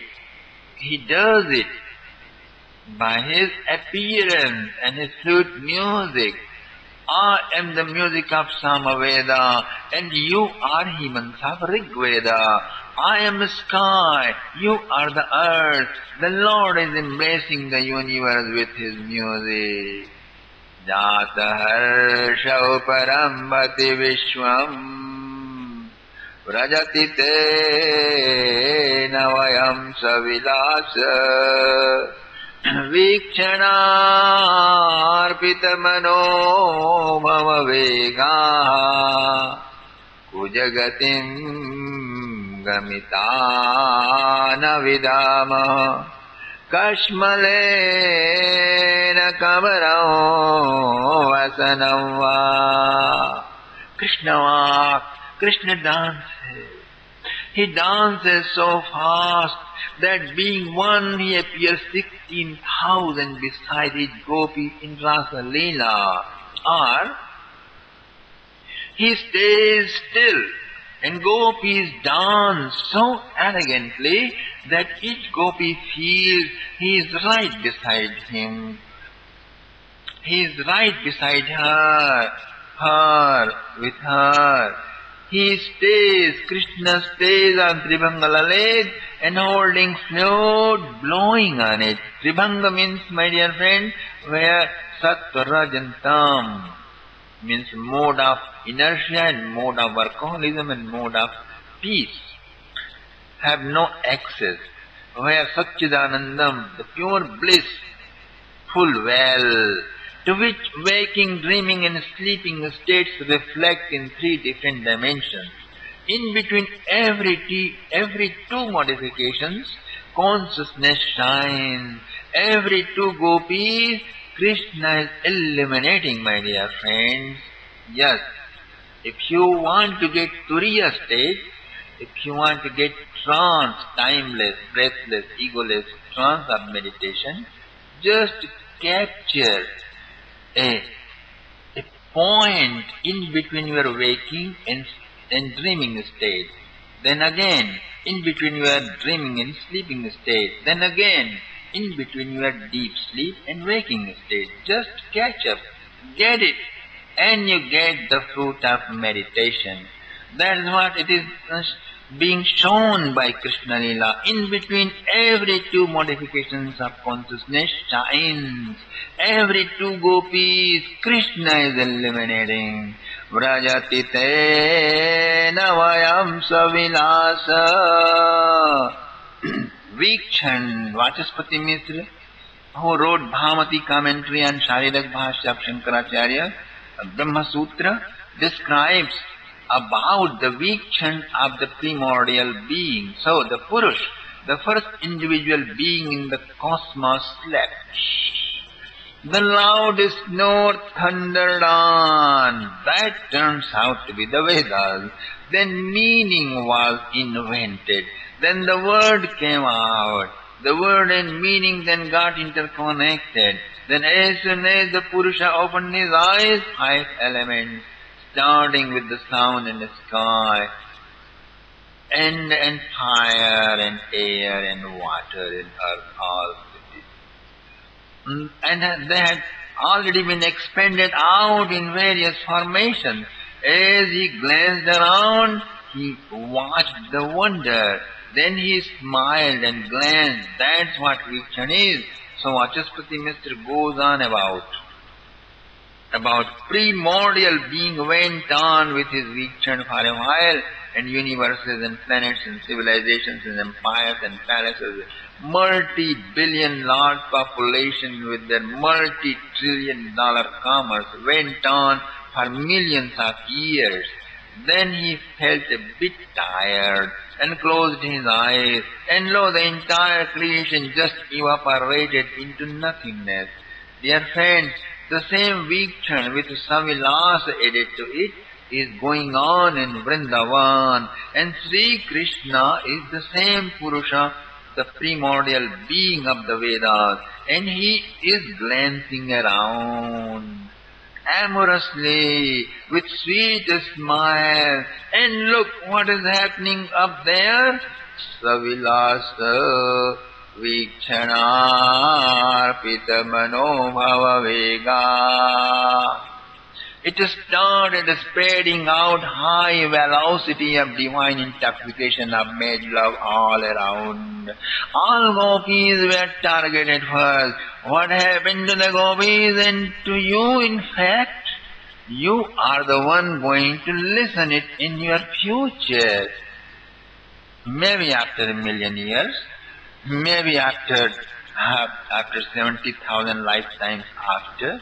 He does it by his appearance and his flute music. I am the music of Samaveda, and you are Himans of Rigveda. I am the sky, you are the earth. The Lord is embracing the universe with his music. Jata harsha uparambati vishwam vrajati te navayam savilasa वीक्षणार्पितमनो मम वेगाः कुजगतिं गमिता न विदामः कश्मलेन कमरौ वसनं वा. Krishna dances. He dances so fast that being one he appears 16,000 beside his gopis in Rasa Leela. Or he stays still and gopis dance so elegantly that each gopi feels he is right beside him. He is right beside her, with her. He stays, Krishna stays on Tribhanga Lalit and holding flute, blowing on it. Tribhanga means, my dear friend, where Sattva, Raj and Tam means mode of inertia and mode of workaholism and mode of peace have no excess. Where Satchidanandam, the pure bliss, full well, to which waking, dreaming and sleeping states reflect in three different dimensions. In between every two modifications, consciousness shines. Every two gopis, Krishna is illuminating, my dear friends. Yes, if you want to get Turiya state, if you want to get trance, timeless, breathless, egoless trance of meditation, just capture a point in between your waking and dreaming state. Then again, in between your dreaming and sleeping state. Then again, in between your deep sleep and waking state. Just catch up, get it, and you get the fruit of meditation. That is what it is being shown by Krishna Leela. In between every two modifications of consciousness shines. Every two gopis, Krishna is illuminating. Vrajati te navayam savilasa. Vikshan, Vachaspati Mitra, who wrote Bhamati commentary on Sharirak Bhashya of Shankaracharya, Brahma Sutra, describes about the Vikshan of the primordial being. So the Purush, the first individual being in the cosmos, slept. The loudest note thundered on. That turns out to be the Vedas. Then meaning was invented. Then the word came out. The word and meaning then got interconnected. Then as soon as the Purusha opened his eyes, 5 elements, starting with the sound and the sky, and fire and air and water and earth, all. And they had already been expanded out in various formations. As he glanced around, he watched the wonder. Then he smiled and glanced. That's what Vikshan is. So Vachaspati Mistr goes on about primordial being went on with his Vikshan for a while, and universes and planets and civilizations and empires and palaces, multi-billion large population with their multi-trillion dollar commerce went on for millions of years. Then he felt a bit tired and closed his eyes, and lo, the entire creation just evaporated into nothingness. Dear friends, the same Vikshan with Savilas added to it is going on in Vrindavan, and Sri Krishna is the same Purusha, the primordial being of the Vedas, and he is glancing around amorously with sweet smile. And look what is happening up there. Savilasa Vikshanarpita Manobhava Vega. It started spreading out high velocity of divine intoxication of made love all around. All gopis were targeted first. What happened to the gopis and to you, in fact? You are the one going to listen it in your future. Maybe after a million years, maybe after 70,000 lifetimes after.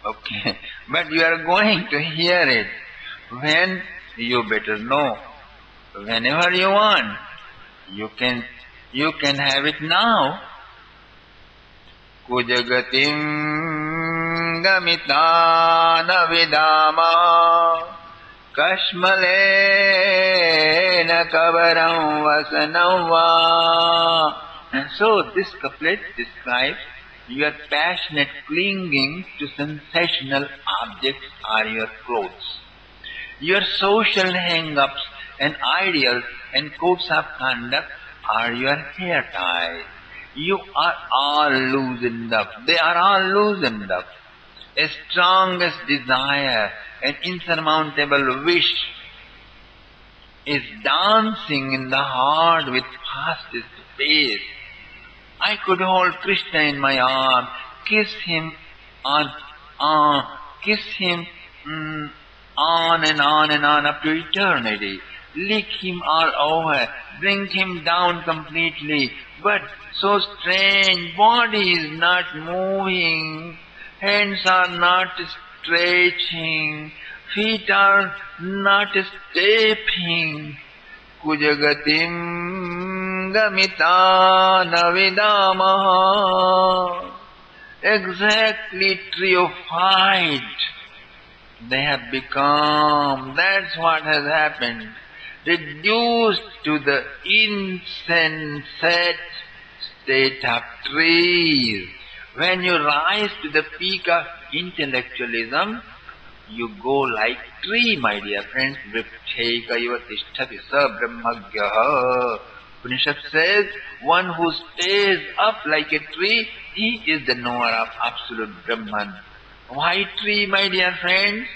Okay, but you are going to hear it. When? You better know. Whenever you want. You can have it now. Kujagatim gamitana vidama kashmalena kavaram vasanava. And so this couplet describes your passionate clinging to sensational objects or your clothes, your social hang-ups and ideals and codes of conduct are your hair ties. You are all loosened up. They are all loosened up. A strongest desire, an insurmountable wish is dancing in the heart with fastest pace. I could hold Krishna in my arm, kiss him on and on up to eternity, lick him all over, bring him down completely. But so strange, body is not moving, hands are not stretching, feet are not stepping. Kujagatim gamitana vidamaha. Exactly treophyte they have become. That's what has happened. Reduced to the insensate state of trees. When you rise to the peak of intellectualism, you go like tree, my dear friends. Vriksheka iva tishtati sa brahmagyaha. Upanishad says, one who stays up like a tree, he is the knower of absolute Brahman. Why tree, my dear friends?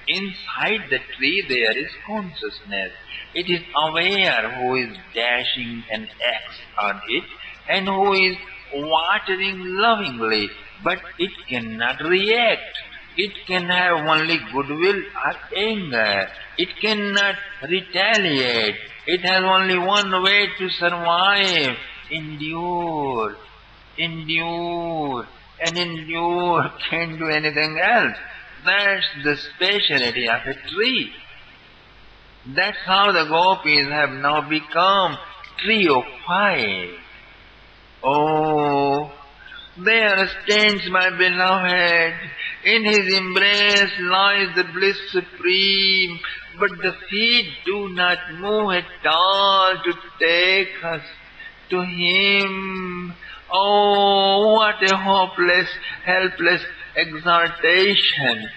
Inside the tree there is consciousness. It is aware who is dashing an axe on it and who is watering lovingly, but it cannot react. It can have only goodwill or anger. It cannot retaliate. It has only one way to survive. Endure. Endure. And endure can't do anything else. That's the speciality of a tree. That's how the gopis have now become treophyte. Oh, there stands my beloved. In his embrace lies the bliss supreme, but the feet do not move at all to take us to him. Oh, what a hopeless, helpless exaltation,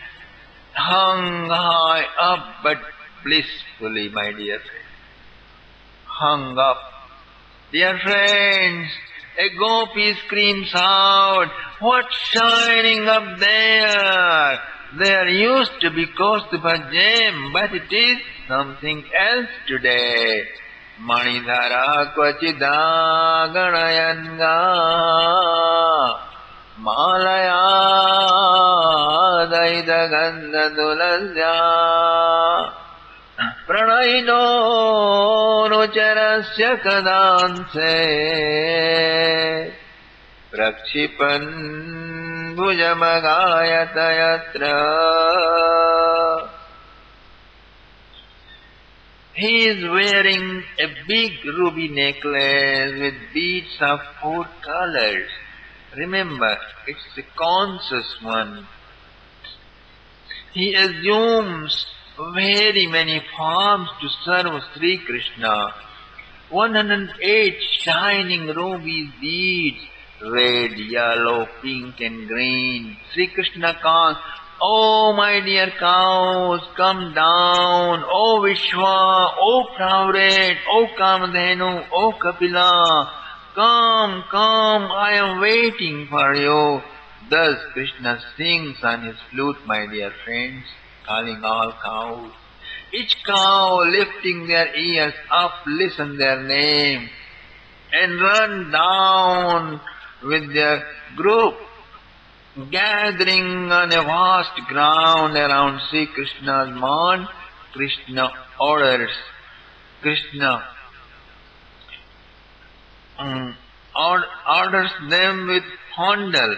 hung high up but blissfully, my dear friend. Hung up. Dear friends, a gopi screams out, what's shining up there? There used to be Kaustuba gem, but it is something else today. Manidhara kvachidana ganayanga malaya daita gandha tulasya pranayino nucharasya kadanse prakshipan bhujamagayata yatra. He is wearing a big ruby necklace with beads of 4 colors. Remember, it's a conscious one. He assumes very many forms to serve Sri Krishna. 108 shining ruby beads, red, yellow, pink and green. Sri Krishna calls, "Oh my dear cows, come down. Oh Vishwa, oh Pravret, oh Kamadhenu, oh Kapila, come, come, I am waiting for you." Thus Krishna sings on his flute, my dear friends, calling all cows. Each cow lifting their ears up, listen their name, and run down with their group, gathering on a vast ground around Sri Krishna's mount. Krishna orders them with fondle,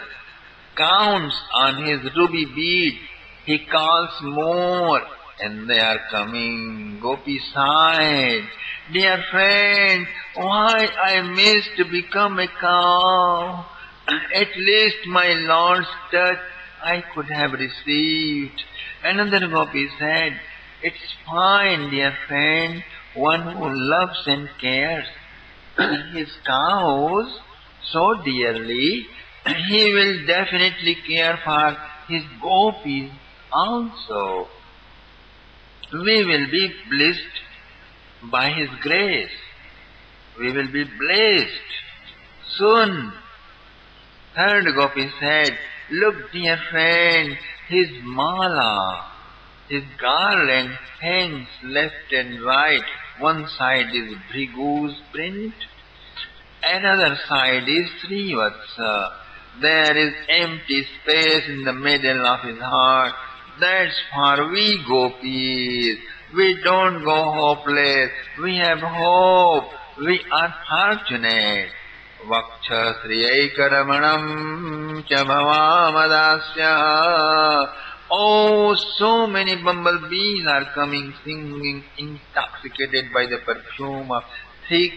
counts on his ruby bead. He calls more, and they are coming. Gopi sighed, "Dear friend, why I missed to become a cow? At least my Lord's touch I could have received." Another Gopi said, "It's fine, dear friend, one who loves and cares his cows so dearly, he will definitely care for his gopis also. We will be blessed by his grace. We will be blessed soon." Third Gopi said, "Look, dear friend, his mala, his garland hangs left and right. One side is Bhrigu's print, another side is Srivatsa. There is empty space in the middle of his heart. That's for we gopis. We don't go hopeless. We have hope. We are fortunate. Vaksha Sriyaikaramanam cha bhavamadasya." Oh, so many bumblebees are coming, singing, intoxicated by the perfume of thick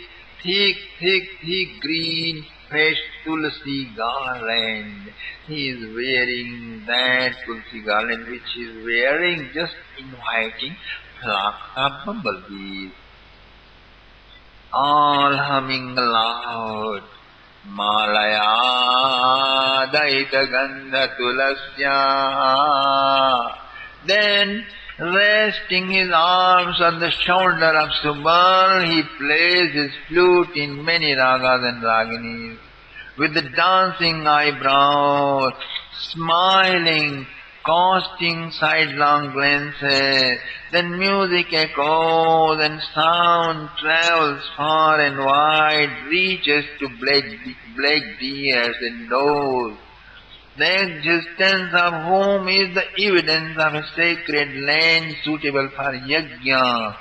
green, fresh tulsi garland. He is wearing that tulsi garland which he is wearing, just inviting flocks of bumblebees, all humming aloud. Malaya daita gandha tulasya. Then, resting his arms on the shoulder of Subal, he plays his flute in many ragas and raginis, with the dancing eyebrows, smiling, casting sidelong glances. Then music echoes and sound travels far and wide, reaches to black deers and does, the existence of whom is the evidence of a sacred land suitable for yajna.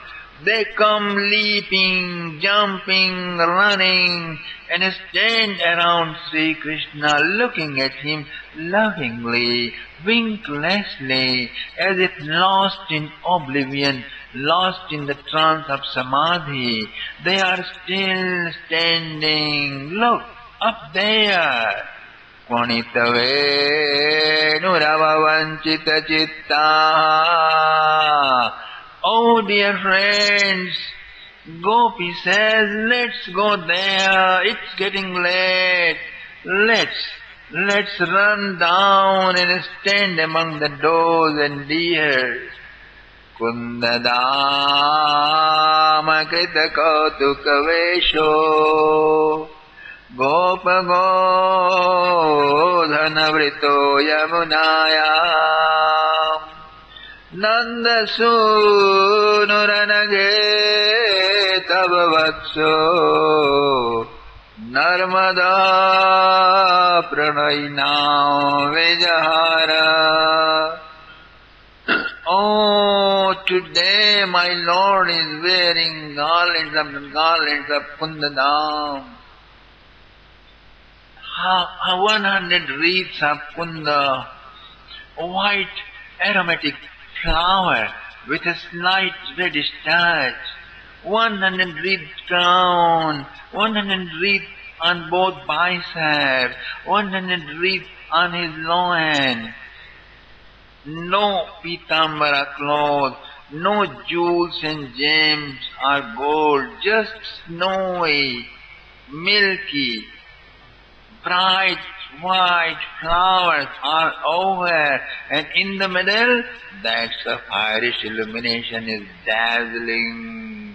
They come leaping, jumping, running, and stand around Sri Krishna, looking at him lovingly, winklessly, as if lost in oblivion, lost in the trance of samadhi. They are still standing. Look, up there. Kvanitave nuravavanchita chitta. Oh dear friends, Gopi says, let's go there, it's getting late. Let's run down and stand among the does and deers. Kundadama krita kautuka vesho Gopa godhana vrito yamunayam Nanda sunuranage tava vatso Narmada Pranayna Vijahara. Oh, today my Lord is wearing garlands of Kundadam. 100 wreaths of Kunda, white aromatic flower with a slight reddish touch. 100 wreath crown, 100 wreath on both biceps, 100 wreath on his loin. No pitambara cloth, no jewels and gems or gold, just snowy, milky, bright white flowers all over, and in the middle, that sapphirish illumination is dazzling.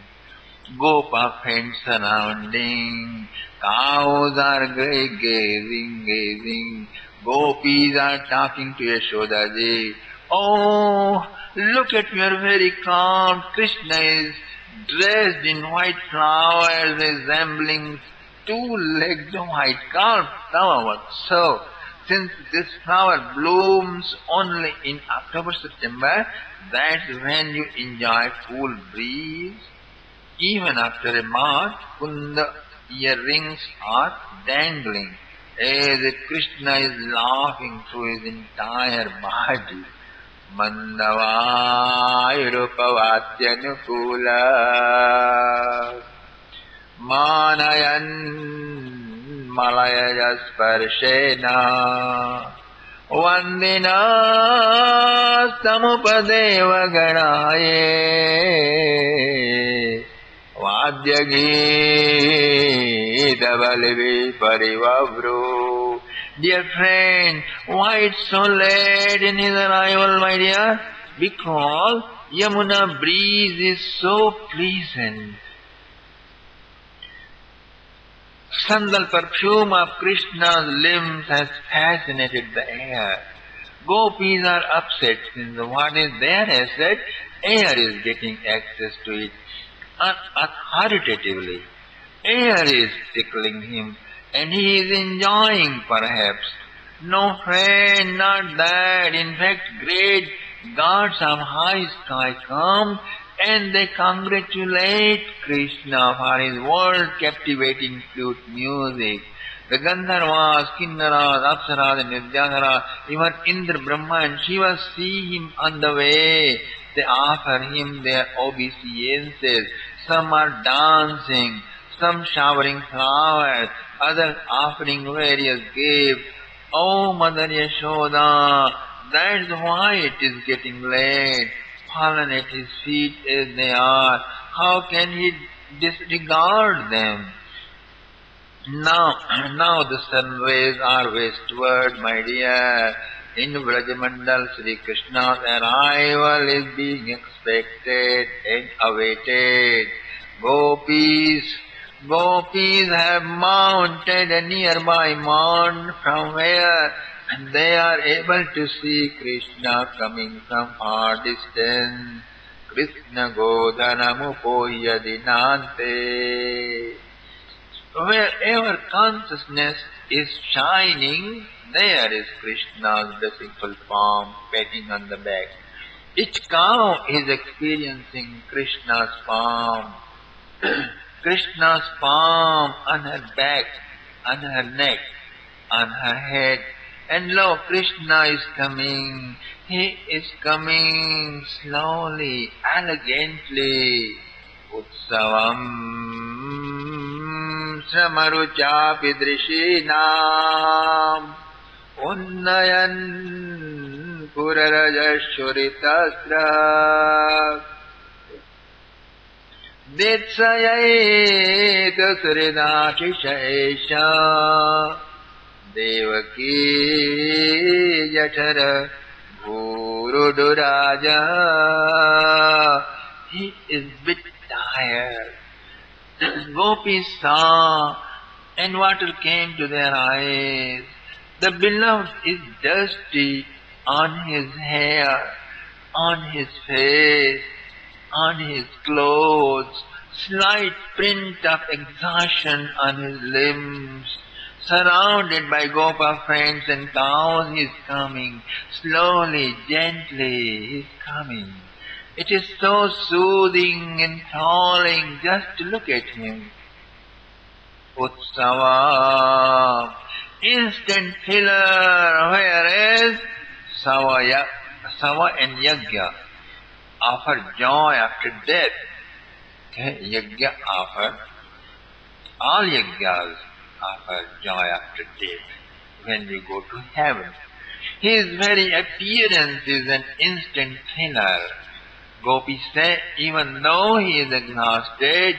Gopa fence surrounding, cows are gazing, gopis are talking to Yashodaji. Oh, look at your very calm. Krishna is dressed in white flowers resembling two-legged white calf. So, since this flower blooms only in October, September, that's when you enjoy cool breeze. Even after a month, Kunda earrings are dangling, as if Krishna is laughing through his entire body. Mandavayurupavatyανukula Manayan Malayajasparshena Vandina Samupadeva Ganaye Vadyagita Parivavru. Dear friend, why it's so late in his arrival, my dear? Because Yamuna breeze is so pleasant. Sandal perfume of Krishna's limbs has fascinated the air. Gopis are upset since what is their asset, air is getting access to it authoritatively. Air is tickling him, and he is enjoying perhaps. No friend, not that. In fact, great gods of high sky come and they congratulate Krishna for his world-captivating flute music. The Gandharvas, Kinnaras, Apsaras and Vidyadharas, even Indra, Brahma and Shiva see him on the way. They offer him their obeisances. Some are dancing, some showering flowers, others offering various gifts. Oh, Mother Yashoda, that's why it is getting late. Fallen at his feet as they are, how can he disregard them? Now the sun rays are westward, my dear. In Vrajamandal, Sri Krishna's arrival is being expected and awaited. Gopis have mounted a nearby mount from where they are able to see Krishna coming from far distance. Krishna Godhanamupoya dinante. Wherever consciousness is shining, there is Krishna's blissful palm patting on the back. Each cow is experiencing Krishna's palm. Krishna's palm on her back, on her neck, on her head. And lo, Krishna is coming. He is coming slowly, elegantly. Utsavam Samaruchapi Drishinam Unnayan Purarajashuritasra Ditsayayeta Suridashishaesha Devaki Jatara Guruduraja. He is bit tired. Gopis saw, and water came to their eyes. The beloved is dusty on his hair, on his face, on his clothes, slight print of exhaustion on his limbs. Surrounded by Gopa friends and cows, he is coming. Slowly, gently, he is coming. It is so soothing, enthralling just to look at him. Utsava, instant filler, whereas Sava and Yajna offer joy after death. Okay? Yajna offer, all yajnas offer joy after death when we go to heaven. His very appearance is an instant filler. Gopis say, even though he is exhausted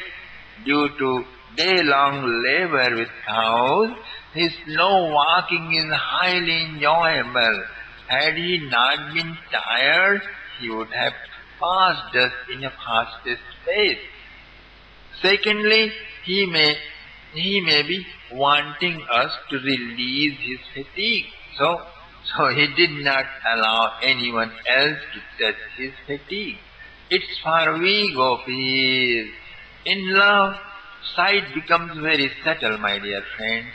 due to day-long labor with cows, his slow walking is highly enjoyable. Had he not been tired, he would have passed us in a fastest pace. Secondly, he may be wanting us to release his fatigue. So he did not allow anyone else to touch his fatigue. It's for we gopis. In love, sight becomes very subtle, my dear friends.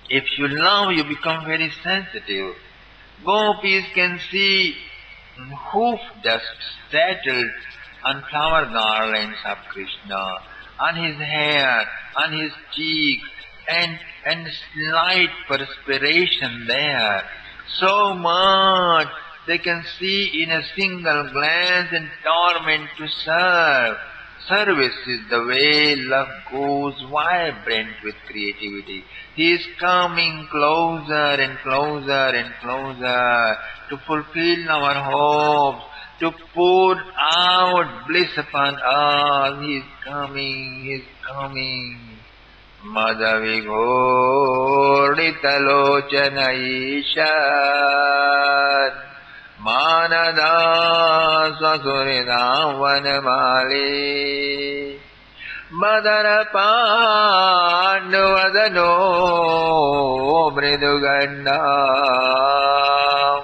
If you love, you become very sensitive. Gopis can see hoof dust settled on flower garlands of Krishna, on his hair, on his cheeks, and slight perspiration there. So much they can see in a single glance and torment to serve. Service is the way love goes vibrant with creativity. He is coming closer and closer and closer to fulfill our hopes, to pour out bliss upon us. He is coming, He is coming. Madhavighoritalochana Ishan Manada Sasuridam Vanamali Madara Panduvadano Mridugandam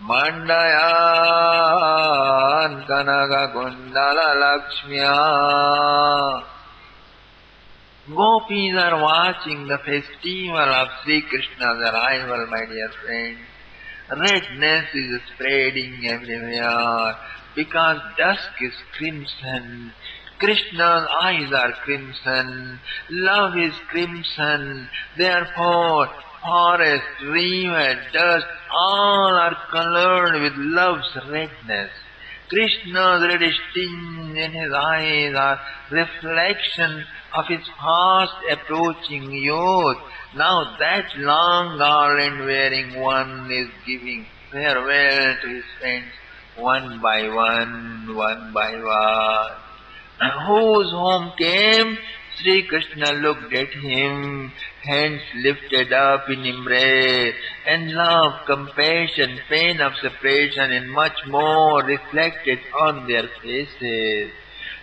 Mandayan Kanaga Kundala Lakshmiya. Gopis are watching the festival of Sri Krishna's arrival, my dear friends. Redness is spreading everywhere because dusk is crimson. Krishna's eyes are crimson. Love is crimson. Therefore, forest, river, dust, all are colored with love's redness. Krishna's reddish tinge in his eyes are reflection of his fast approaching youth. Now that long garland wearing one is giving farewell to his friends one by one, one by one. Whose home came? Sri Krishna looked at him, hands lifted up in embrace, and love, compassion, pain of separation, and much more reflected on their faces.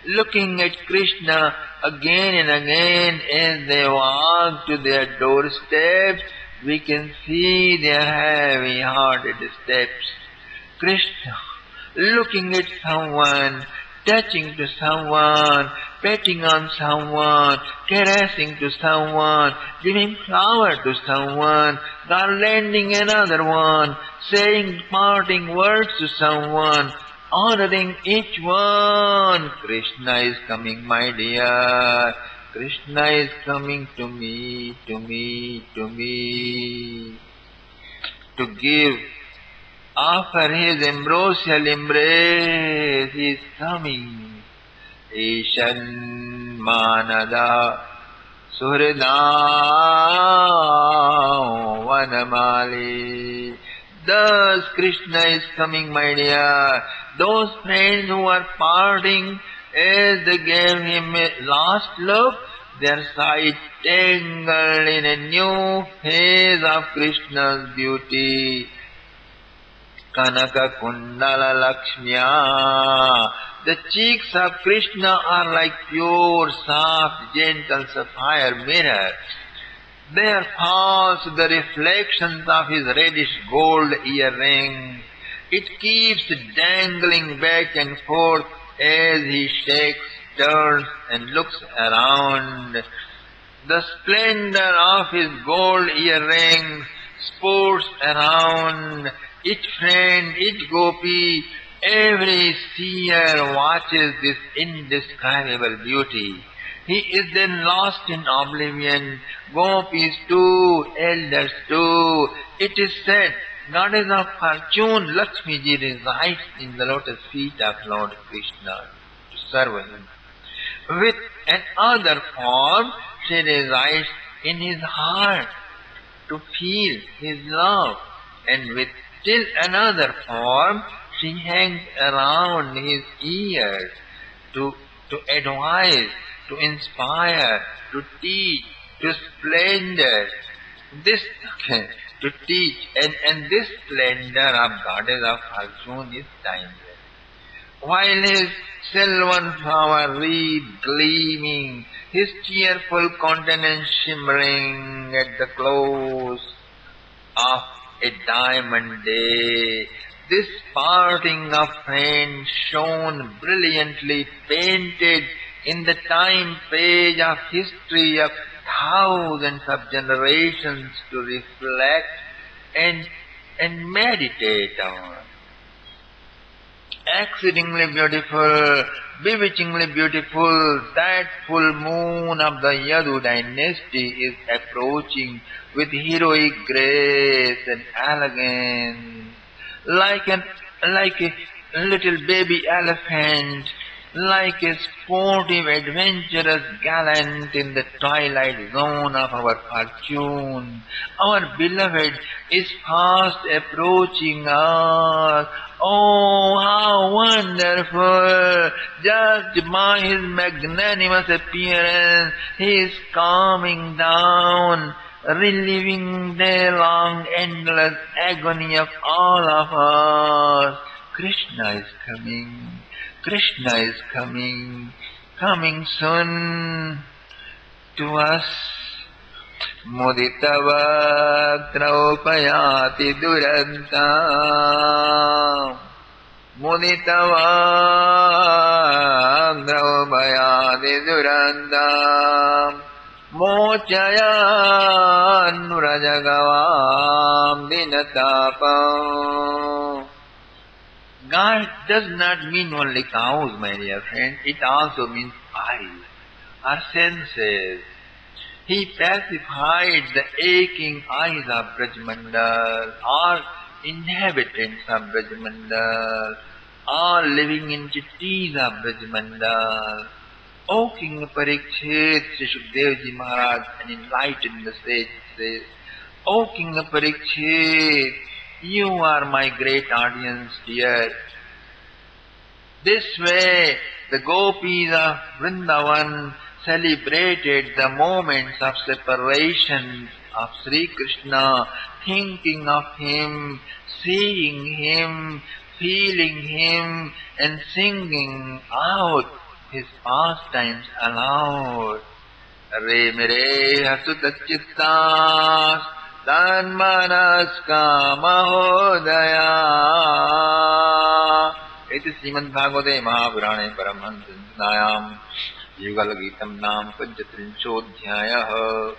Looking at Krishna again and again as they walk to their doorsteps, we can see their heavy-hearted steps. Krishna, looking at someone, touching to someone, petting on someone, caressing to someone, giving flower to someone, garlanding another one, saying parting words to someone, honoring each one. Krishna is coming, my dear. Krishna is coming to me, to me, to me. To give, offer his ambrosial embrace. He is coming. Ishan Manada Suhridam Vanamali. Thus Krishna is coming, my dear. Those friends who are parting, as they gave him a last look, their sight tangled in a new phase of Krishna's beauty. Kanaka Kundala Lakshmiya. The cheeks of Krishna are like pure, soft, gentle sapphire mirror. There falls the reflections of his reddish gold earring. It keeps dangling back and forth as he shakes turns and looks around. The splendor of his gold earrings sports around. Each friend, each gopi, every seer watches this indescribable beauty. He is then lost in oblivion. Gopis too, elders too. It is said, Goddess of Fortune, Lakshmi ji resides in the lotus feet of Lord Krishna to serve him. With another form, she resides in his heart to feel his love, and with still another form, she hangs around his ears to advise, to inspire, to teach, to splendor. This to teach, and this splendor of Goddess of Fortune is timeless. While his silver flower wreath gleaming, his cheerful countenance shimmering at the close of a diamond day, this parting of friends shone brilliantly painted in the time page of history of thousands of generations to reflect and meditate on. Exceedingly beautiful, bewitchingly beautiful, that full moon of the Yadu dynasty is approaching with heroic grace and elegance, like a little baby elephant, like a sportive, adventurous gallant in the twilight zone of our fortune. Our beloved is fast approaching us. Oh, how wonderful! Just by his magnanimous appearance, he is calming down, relieving the long, endless agony of all of us. Krishna is coming. Krishna is coming soon to us. Muditavaktraupayati durantam. Muditavaktraupayati durantam. Mochayan rajagavam dinatapam. God does not mean only cows, my dear friend. It also means eyes, our senses. He pacified the aching eyes of Brajmandal, all inhabitants of Brajmandal, all living entities of Brajmandal. O King Parikshit, Sri Shukdev Ji Maharaj, an enlightened sage, says, O King Parikshit, you are my great audience, dear. This way, the gopis of Vrindavan celebrated the moments of separation of Sri Krishna, thinking of him, seeing him, feeling him, and singing out his pastimes aloud. Re mere hasutachittas Tanmanaska Mahodaya. Iti Srimad-Bhagavate Mahapurane Paramahansanayam Yugal Gitam Nam Panchatrinshodhyayah.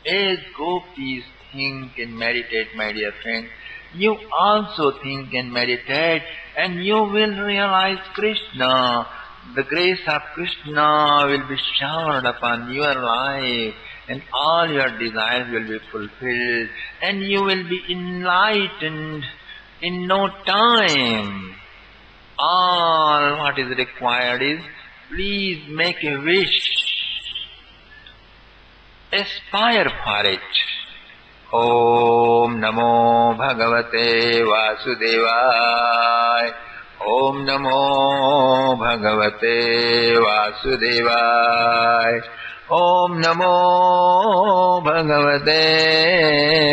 As gopis think and meditate, my dear friend, you also think and meditate, and you will realize Krishna. The grace of Krishna will be showered upon your life, and all your desires will be fulfilled, and you will be enlightened in no time. All what is required is, please make a wish. Aspire for it. Om Namo Bhagavate Vasudevaya. Om Namo Bhagavate Vasudevaya. Om Namo Bhagavate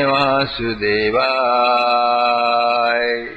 Vasudevaya.